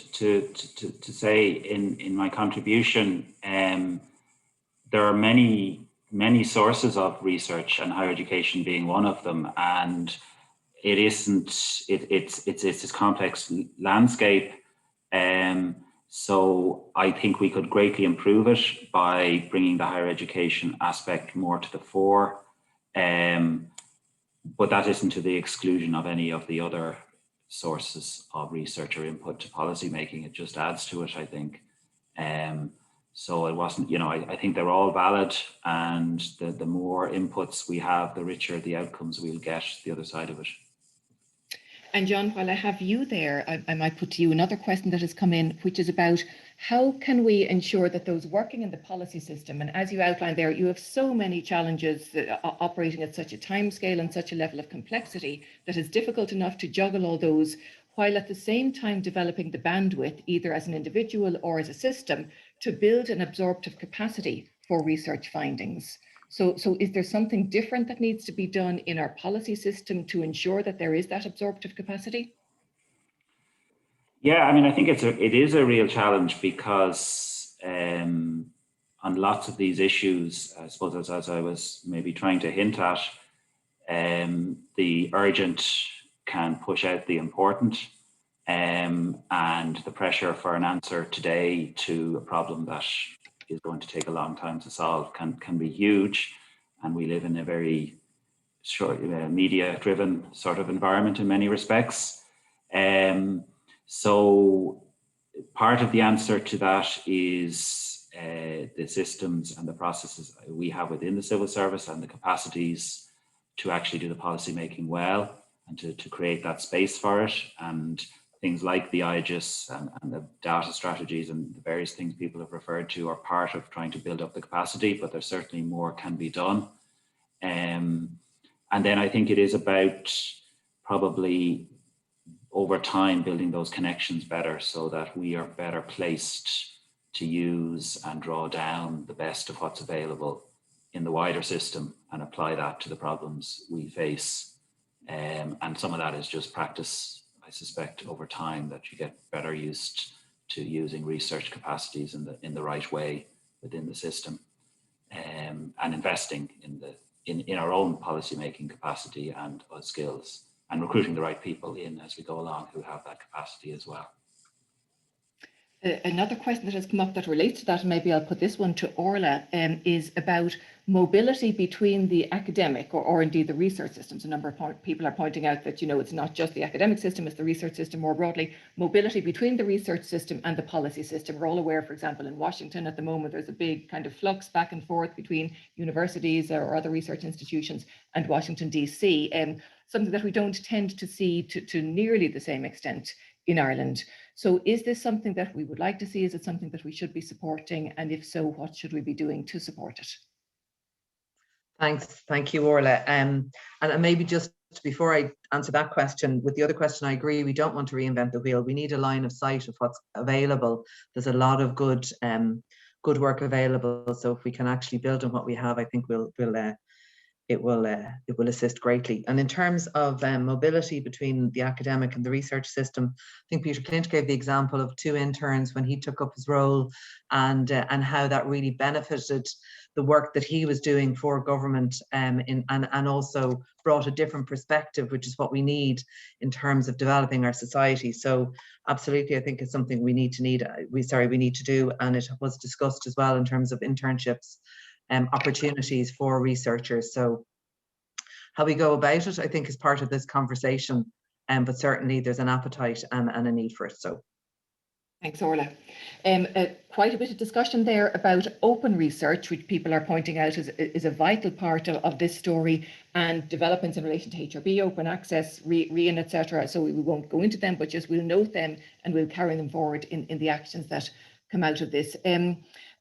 Speaker 4: say in my contribution, there are many sources of research, and higher education being one of them, and it's this complex landscape. So I think we could greatly improve it by bringing the higher education aspect more to the fore. But that isn't to the exclusion of any of the other sources of research or input to policy making. It just adds to it, I think. So it wasn't, I think they're all valid, and the more inputs we have, the richer the outcomes we'll get the other side of it.
Speaker 2: And John, while I have you there, I might put to you another question that has come in, which is about how can we ensure that those working in the policy system, and as you outlined there, you have so many challenges operating at such a timescale and such a level of complexity that it's difficult enough to juggle all those, while at the same time developing the bandwidth, either as an individual or as a system, to build an absorptive capacity for research findings. So is there something different that needs to be done in our policy system to ensure that there is that absorptive capacity?
Speaker 4: Yeah, I mean, I think it is a real challenge, because on lots of these issues, I suppose as I was maybe trying to hint at, the urgent can push out the important, and the pressure for an answer today to a problem that is going to take a long time to solve can be huge. And we live in a very short, media-driven sort of environment in many respects. So part of the answer to that is the systems and the processes we have within the civil service and the capacities to actually do the policy making well, and to create that space for it. And things like the IGES and the data strategies and the various things people have referred to are part of trying to build up the capacity, but there's certainly more can be done. And then I think it is about probably over time building those connections better, so that we are better placed to use and draw down the best of what's available in the wider system and apply that to the problems we face. And some of that is just practice, I suspect, over time, that you get better used to using research capacities in the right way within the system, and investing in our own policy making capacity and skills, and recruiting the right people in as we go along who have that capacity as well.
Speaker 2: Another question that has come up that relates to that, and maybe I'll put this one to Orla, is about mobility between the academic or indeed the research systems. A number of people are pointing out that, it's not just the academic system, it's the research system more broadly. Mobility between the research system and the policy system. We're all aware, for example, in Washington at the moment, there's a big kind of flux back and forth between universities or other research institutions and Washington, DC. Something that we don't tend to see to nearly the same extent in Ireland. So is this something that we would like to see? Is it something that we should be supporting? And if so, what should we be doing to support it?
Speaker 5: Thanks. Thank you, Orla. And maybe just before I answer that question, with the other question, I agree, we don't want to reinvent the wheel. We need a line of sight of what's available. There's a lot of good work available. So if we can actually build on what we have, I think it will assist greatly. And in terms of mobility between the academic and the research system, I think Peter Clint gave the example of 2 interns when he took up his role, and how that really benefited the work that he was doing for government, and also brought a different perspective, which is what we need in terms of developing our society. So absolutely, I think it's something we need to do, and it was discussed as well in terms of internships. Opportunities for researchers. So how we go about it, I think, is part of this conversation, but certainly there's an appetite and a need for it. So
Speaker 2: thanks, Orla. Quite a bit of discussion there about open research, which people are pointing out is a vital part of this story, and developments in relation to HRB, open access, RIAN, etc. So we won't go into them, but just we'll note them and we'll carry them forward in the actions that come out of this.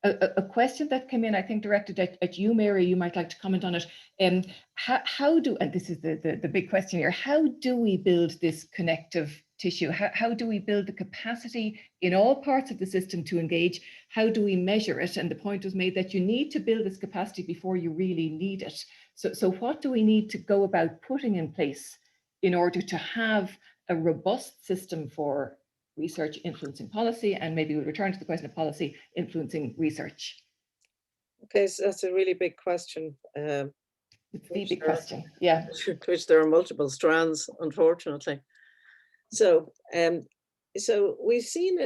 Speaker 2: A question that came in, I think, directed at you, Mary, you might like to comment on it. How do, and this is the big question here, how do we build this connective tissue? How do we build the capacity in all parts of the system to engage? How do we measure it? And the point was made that you need to build this capacity before you really need it. So what do we need to go about putting in place in order to have a robust system for research influencing policy? And maybe we'll return to the question of policy influencing research.
Speaker 3: Okay, so that's a really big question.
Speaker 2: It's the big question, yeah.
Speaker 3: Which there are multiple strands, unfortunately. So, so we've seen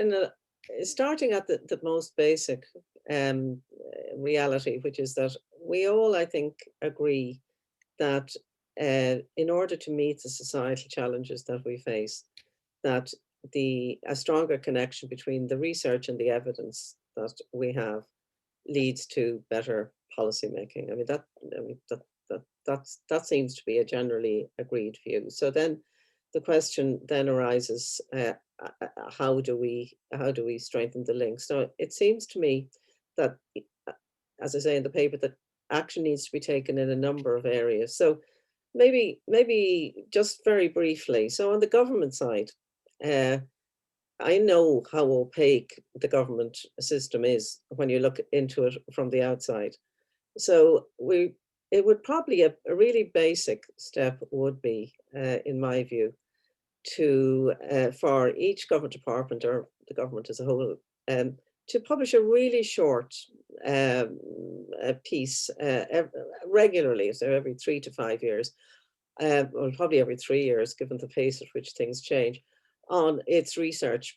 Speaker 3: starting at the most basic reality, which is that we all, I think, agree that in order to meet the societal challenges that we face, that a stronger connection between the research and the evidence that we have leads to better policy making. I mean, that seems to be a generally agreed view. So then the question then arises, how do we strengthen the link? So it seems to me that, as I say in the paper, that action needs to be taken in a number of areas. So maybe just very briefly. So on the government side, I know how opaque the government system is when you look into it from the outside. So it would probably a really basic step would be, in my view, to for each government department or the government as a whole, to publish a really short piece regularly, so every 3 to 5 years, well, probably every 3 years, given the pace at which things change, on its research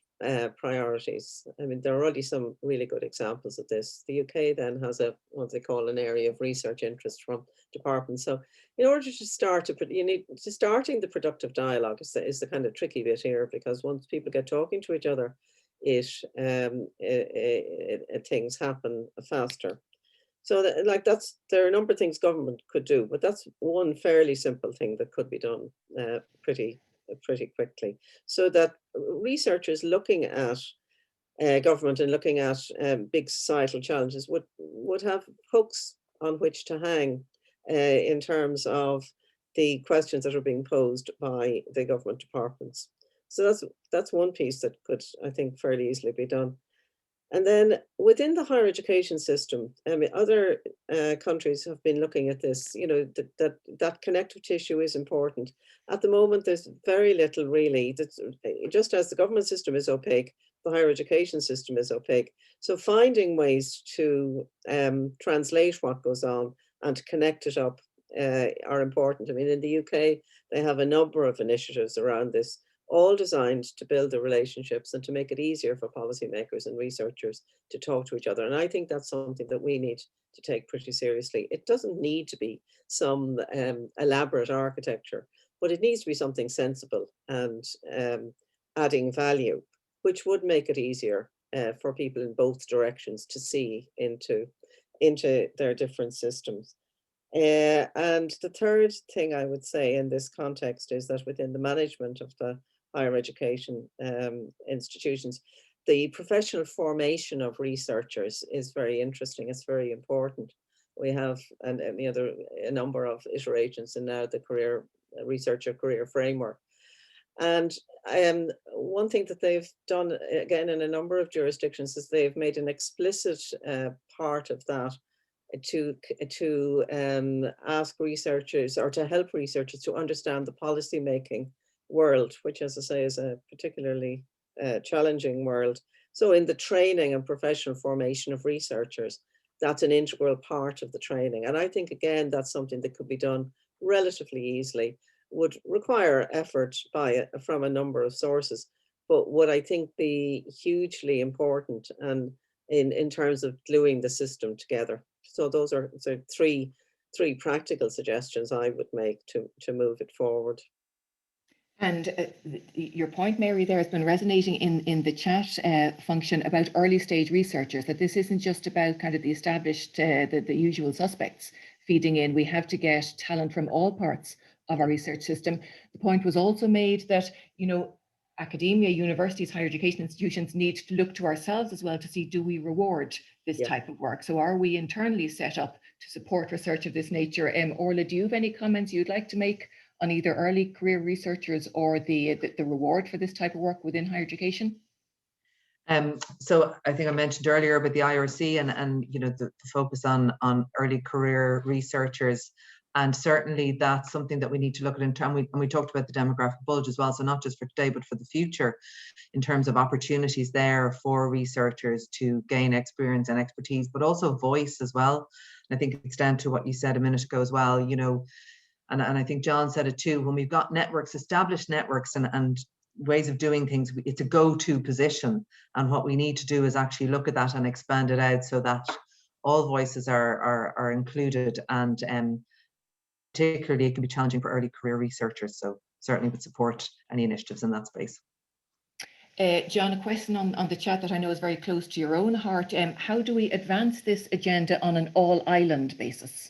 Speaker 3: priorities. I mean, there are already some really good examples of this. The UK then has what they call an area of research interest from departments. So in order to start, starting the productive dialogue is the kind of tricky bit here, because once people get talking to each other, things happen faster. So there are a number of things government could do, but that's one fairly simple thing that could be done pretty quickly, so that researchers looking at government and looking at big societal challenges would have hooks on which to hang in terms of the questions that are being posed by the government departments. So that's one piece that could, I think, fairly easily be done. And then within the higher education system, I mean, other countries have been looking at this, you know, that connective tissue is important. At the moment, there's very little really, just as the government system is opaque, the higher education system is opaque. So finding ways to translate what goes on and to connect it up are important. I mean, in the UK, they have a number of initiatives around this, all designed to build the relationships and to make it easier for policymakers and researchers to talk to each other. And I think that's something that we need to take pretty seriously. It doesn't need to be some elaborate architecture, but it needs to be something sensible and adding value, which would make it easier for people in both directions to see into their different systems. And the third thing I would say in this context is that within the management of the higher education institutions, the professional formation of researchers is very interesting. It's very important. We have a number of iterations in now the researcher career framework. And one thing that they've done, again, in a number of jurisdictions, is they've made an explicit part of that to ask researchers, or to help researchers to understand the policy making world, which, as I say, is a particularly challenging world. So in the training and professional formation of researchers, that's an integral part of the training. And I think, again, that's something that could be done relatively easily, would require effort from a number of sources, but would, I think, be hugely important and in terms of gluing the system together. So those are three practical suggestions I would make to move it forward.
Speaker 2: And your point, Mary, there has been resonating in the chat function about early stage researchers, that this isn't just about kind of the established, the usual suspects feeding in. We have to get talent from all parts of our research system. The point was also made that, you know, academia, universities, higher education institutions need to look to ourselves as well to see, do we reward this type of work? So are we internally set up to support research of this nature? Orla, do you have any comments you'd like to make on either early career researchers or the reward for this type of work within higher education?
Speaker 5: So I think I mentioned earlier about the IRC and you know the focus on early career researchers, and certainly that's something that we need to look at in terms. And we talked about the demographic bulge as well, so not just for today but for the future, in terms of opportunities there for researchers to gain experience and expertise, but also voice as well. And I think it's down to what you said a minute ago as well. You know, and I think John said it too. When we've got networks, established networks, and ways of doing things, it's a go-to position, and what we need to do is actually look at that and expand it out so that all voices are included, and particularly it can be challenging for early career researchers, so certainly would support any initiatives in that space.
Speaker 2: John, a question on the chat that I know is very close to your own heart. How do we advance this agenda on an all-island basis?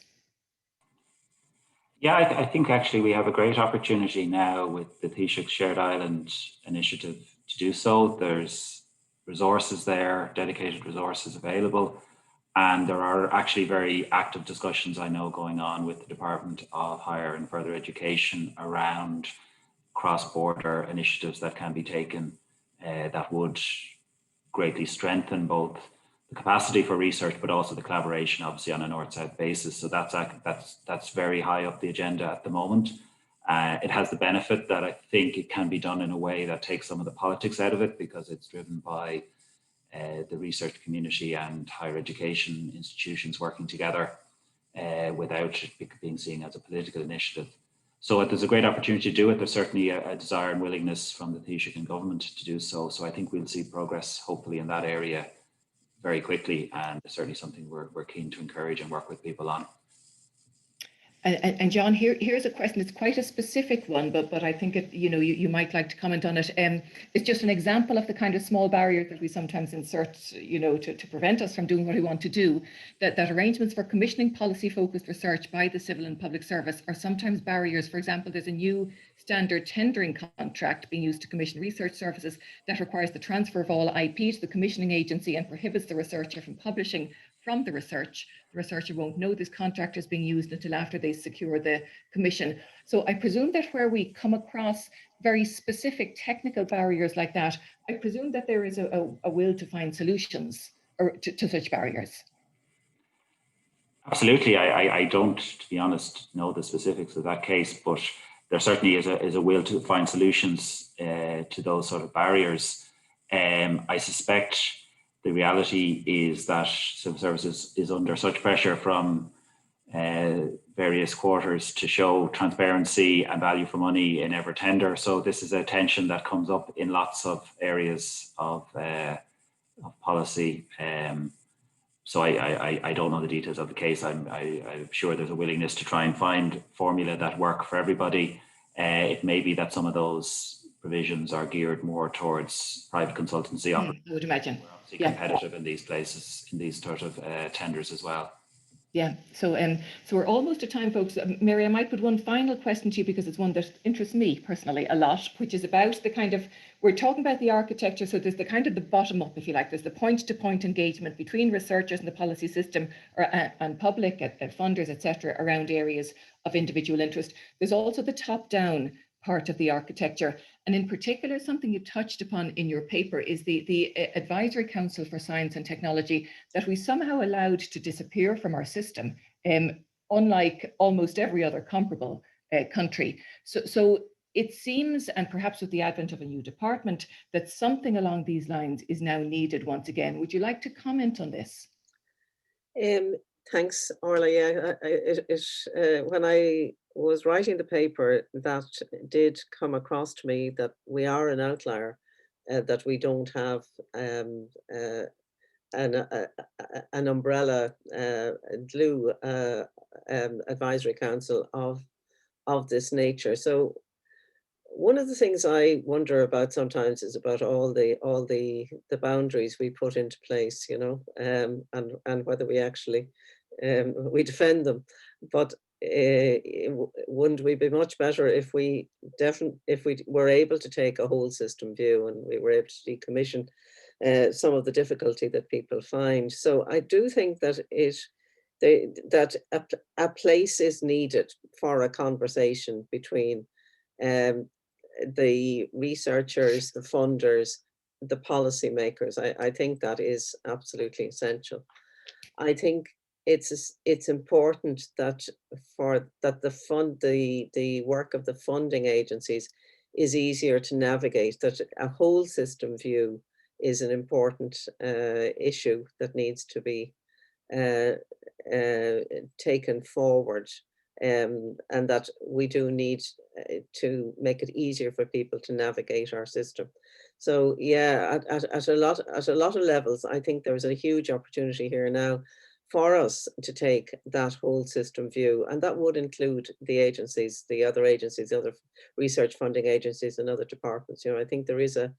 Speaker 4: Yeah, I think actually we have a great opportunity now with the Taoiseach Shared Island initiative to do so. There's resources there, dedicated resources available, and there are actually very active discussions I know going on with the Department of Higher and Further Education around cross-border initiatives that can be taken that would greatly strengthen both the capacity for research, but also the collaboration, obviously, on a north-south basis. So that's very high up the agenda at the moment. It has the benefit that I think it can be done in a way that takes some of the politics out of it, because it's driven by the research community and higher education institutions working together without it being seen as a political initiative. So there's a great opportunity to do it. There's certainly a desire and willingness from the Taoiseach and government to do so. So I think we'll see progress, hopefully, in that area very quickly, and it's certainly something we're keen to encourage and work with people on.
Speaker 2: And John, here's a question. It's quite a specific one, but I think you might like to comment on it. It's just an example of the kind of small barriers that we sometimes insert, to prevent us from doing what we want to do. That arrangements for commissioning policy-focused research by the civil and public service are sometimes barriers. For example, there's a new standard tendering contract being used to commission research services that requires the transfer of all IP to the commissioning agency and prohibits the researcher from publishing from the research. The researcher won't know this contract is being used until after they secure the commission. So I presume that where we come across very specific technical barriers like that, I presume that there is a will to find solutions to such barriers.
Speaker 4: Absolutely. I don't, to be honest, know the specifics of that case, but there certainly is a will to find solutions to those sort of barriers. I suspect the reality is that civil services is under such pressure from various quarters to show transparency and value for money in every tender. So this is a tension that comes up in lots of areas of policy. So I don't know the details of the case. I'm sure there's a willingness to try and find formula that work for everybody. It may be that some of those provisions are geared more towards private consultancy.
Speaker 2: I would imagine.
Speaker 4: We're obviously competitive in these places, in these sort of tenders as well.
Speaker 2: Yeah, so we're almost at time, folks. Mary, I might put one final question to you because it's one that interests me personally a lot, which is about the kind of, we're talking about the architecture, so there's the kind of the bottom up, if you like, there's the point-to-point engagement between researchers and the policy system and public funders, etc., around areas of individual interest. There's also the top-down part of the architecture. And in particular, something you touched upon in your paper is the Advisory Council for Science and Technology that we somehow allowed to disappear from our system, unlike almost every other comparable country. So it seems, and perhaps with the advent of a new department, that something along these lines is now needed once again. Would you like to comment on this?
Speaker 3: Thanks, Orla. Yeah, when I was writing the paper, that did come across to me that we are an outlier, that we don't have an umbrella glue advisory council of this nature. So one of the things I wonder about sometimes is about all the boundaries we put into place, and whether we actually we defend them. But wouldn't we be much better if we were able to take a whole system view and we were able to decommission some of the difficulty that people find? So I do think that it that a place is needed for a conversation between the researchers, the funders, the policymakers. I think that is absolutely essential. I think it's important that the work of the funding agencies is easier to navigate, that a whole system view is an important issue that needs to be taken forward, and that we do need to make it easier for people to navigate our system. So yeah, at a lot of levels, I think there's a huge opportunity here now for us to take that whole system view, and that would include the agencies, the other research funding agencies and other departments. You know, I think there is a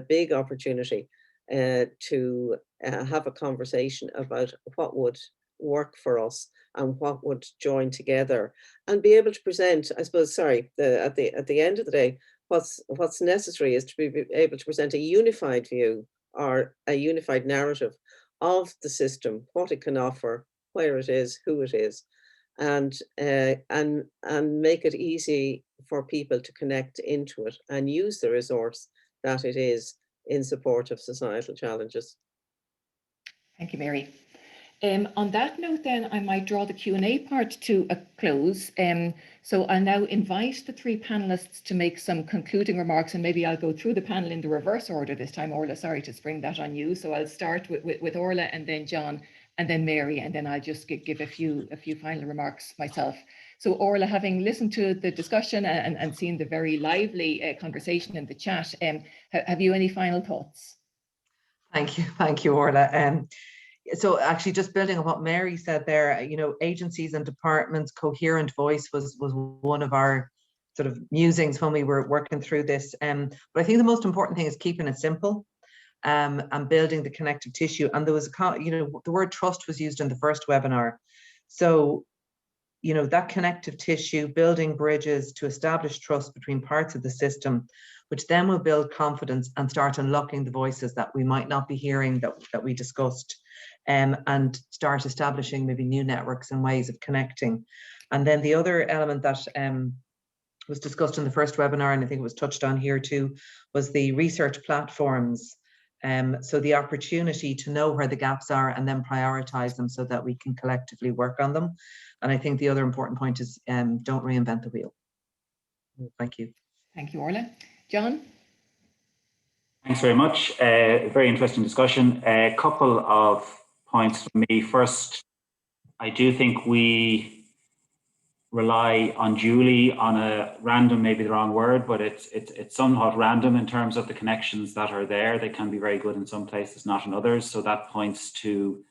Speaker 3: big opportunity to have a conversation about what would work for us and what would join together, and be able to present, I suppose, at the end of the day, what's necessary is to be able to present a unified view or a unified narrative of the system, what it can offer, where it is, who it is, and make it easy for people to connect into it and use the resource that it is in support of societal challenges.
Speaker 2: Thank you, Mary. On that note, then, I might draw the Q&A part to a close. So I'll now invite the three panelists to make some concluding remarks, and maybe I'll go through the panel in the reverse order this time. Orla, sorry to spring that on you. So I'll start with Orla, and then John, and then Mary, and then I'll just give a few final remarks myself. So Orla, having listened to the discussion and seen the very lively conversation in the chat, have you any final thoughts?
Speaker 5: Thank you, Orla. So actually, just building on what Mary said there, you know, agencies and departments, coherent voice was one of our sort of musings when we were working through this. But I think the most important thing is keeping it simple, and building the connective tissue. And there was the word trust was used in the first webinar. So, you know, that connective tissue, building bridges to establish trust between parts of the system, which then will build confidence and start unlocking the voices that we might not be hearing that we discussed, and start establishing maybe new networks and ways of connecting. And then the other element that was discussed in the first webinar, and I think it was touched on here too, was the research platforms. So the opportunity to know where the gaps are and then prioritize them so that we can collectively work on them. And I think the other important point is don't reinvent the wheel. Thank you.
Speaker 2: Thank you, Orla. John?
Speaker 4: Thanks very much. Very interesting discussion. A couple of points from me. First, I do think we rely unduly on a random, maybe the wrong word, but it's somewhat random in terms of the connections that are there. They can be very good in some places, not in others. So that points to,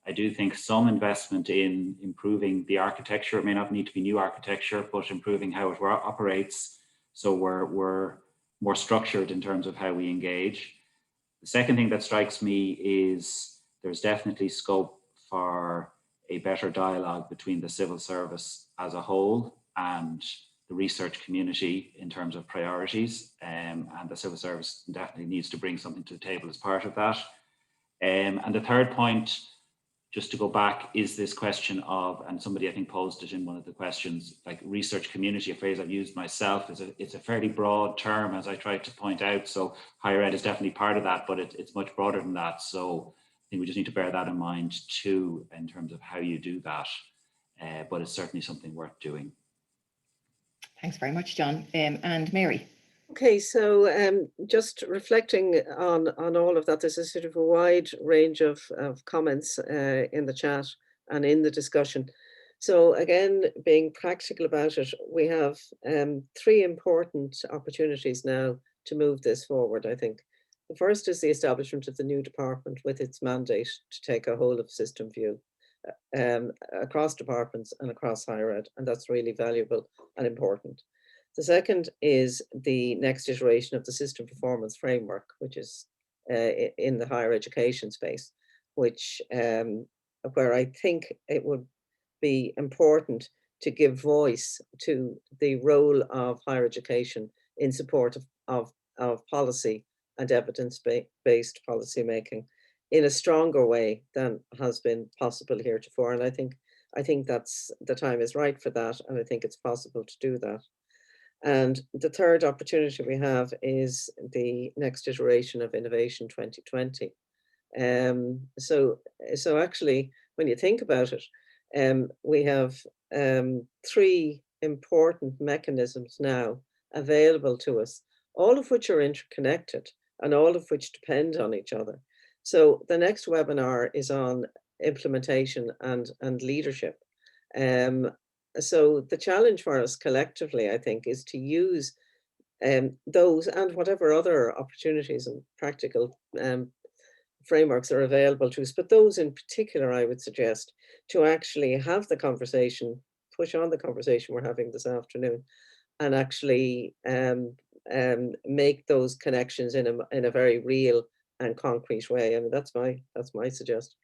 Speaker 4: I do think, some investment in improving the architecture. It may not need to be new architecture, but improving how it operates, so we're more structured in terms of how we engage. The second thing that strikes me is there's definitely scope for a better dialogue between the civil service as a whole and the research community in terms of priorities, and the civil service definitely needs to bring something to the table as part of that. And the third point, just to go back, is this question of, and somebody I think posed it in one of the questions, like research community, a phrase I've used myself. It's a fairly broad term, as I tried to point out. So higher ed is definitely part of that, but it's much broader than that. So I think we just need to bear that in mind too, in terms of how you do that. But it's certainly something worth doing.
Speaker 2: Thanks very much, John. And Mary?
Speaker 3: Okay, so just reflecting on all of that, there's a sort of a wide range of comments in the chat and in the discussion. So again, being practical about it, we have three important opportunities now to move this forward, I think. The first is the establishment of the new department with its mandate to take a whole of system view across departments and across higher ed, and that's really valuable and important. The second is the next iteration of the system performance framework, which is in the higher education space, which where I think it would be important to give voice to the role of higher education in support of policy and evidence-based policy making in a stronger way than has been possible heretofore. And I think that's the time is right for that, and I think it's possible to do that. And the third opportunity we have is the next iteration of Innovation 2020. So actually, when you think about it, we have 3 important mechanisms now available to us, all of which are interconnected and all of which depend on each other. So the next webinar is on implementation and leadership. So the challenge for us collectively, I think, is to use those and whatever other opportunities and practical frameworks are available to us, but those in particular, I would suggest, to actually have the conversation, push on the conversation we're having this afternoon, and actually make those connections in a very real and concrete way. I mean, that's my suggestion.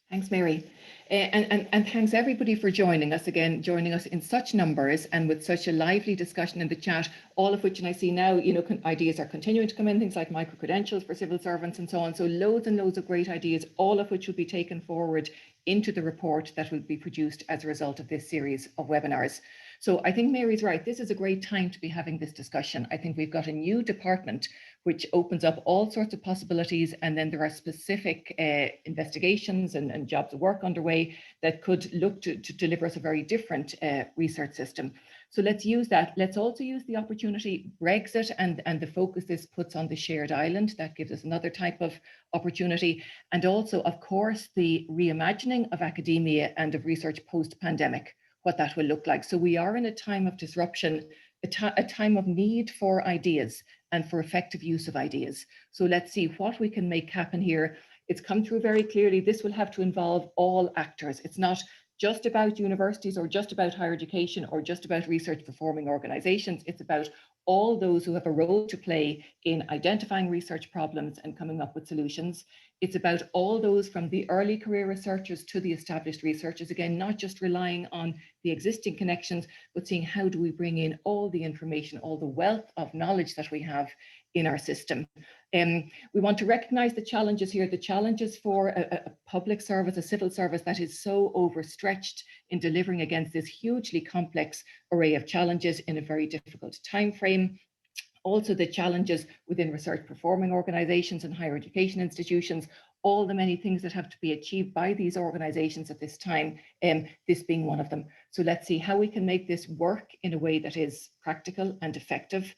Speaker 2: Thanks, Mary. And thanks everybody for joining us again, joining us in such numbers and with such a lively discussion in the chat, all of which, and I see now, ideas are continuing to come in, things like micro-credentials for civil servants and so on. So loads and loads of great ideas, all of which will be taken forward into the report that will be produced as a result of this series of webinars. So I think Mary's right. This is a great time to be having this discussion. I think we've got a new department which opens up all sorts of possibilities, and then there are specific investigations and jobs of work underway that could look to deliver us a very different research system. So let's use that. Let's also use the opportunity, Brexit and the focus this puts on the shared island. That gives us another type of opportunity. And also, of course, the reimagining of academia and of research post-pandemic, what that will look like. So we are in a time of disruption, a time of need for ideas and for effective use of ideas. So let's see what we can make happen here. It's come through very clearly. This will have to involve all actors. It's not just about universities or just about higher education or just about research performing organizations. It's about all those who have a role to play in identifying research problems and coming up with solutions. It's about all those from the early career researchers to the established researchers, again, not just relying on the existing connections, but seeing how do we bring in all the information, all the wealth of knowledge that we have in our system. We want to recognize the challenges here, the challenges for a public service, a civil service that is so overstretched in delivering against this hugely complex array of challenges in a very difficult time frame. Also the challenges within research performing organizations and higher education institutions, all the many things that have to be achieved by these organizations at this time, this being one of them. So let's see how we can make this work in a way that is practical and effective.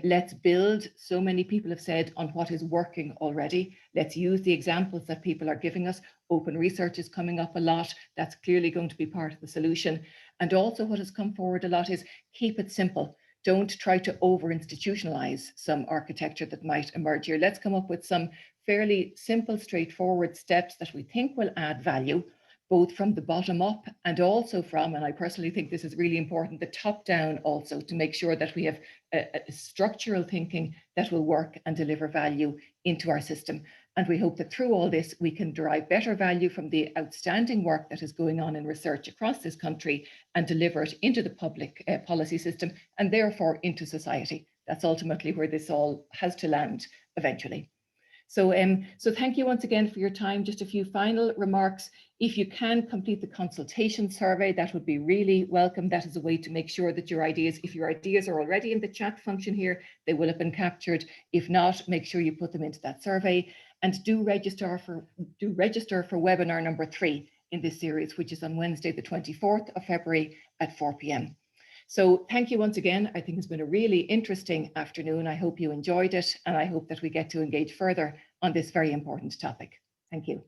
Speaker 2: Let's build, so many people have said, on what is working already. Let's use the examples that people are giving us. Open research is coming up a lot. That's clearly going to be part of the solution. And also what has come forward a lot is keep it simple. Don't try to over-institutionalize some architecture that might emerge here. Let's come up with some fairly simple, straightforward steps that we think will add value, both from the bottom up and also from, and I personally think this is really important, the top down also, to make sure that we have a structural thinking that will work and deliver value into our system. And we hope that through all this, we can derive better value from the outstanding work that is going on in research across this country and deliver it into the public policy system and therefore into society. That's ultimately where this all has to land eventually. So thank you once again for your time. Just a few final remarks. If you can complete the consultation survey, that would be really welcome. That is a way to make sure that your ideas, if your ideas are already in the chat function here, they will have been captured. If not, make sure you put them into that survey, and do register for webinar number 3 in this series, which is on Wednesday, the 24th of February at 4 p.m. So thank you once again. I think it's been a really interesting afternoon. I hope you enjoyed it, and I hope that we get to engage further on this very important topic. Thank you.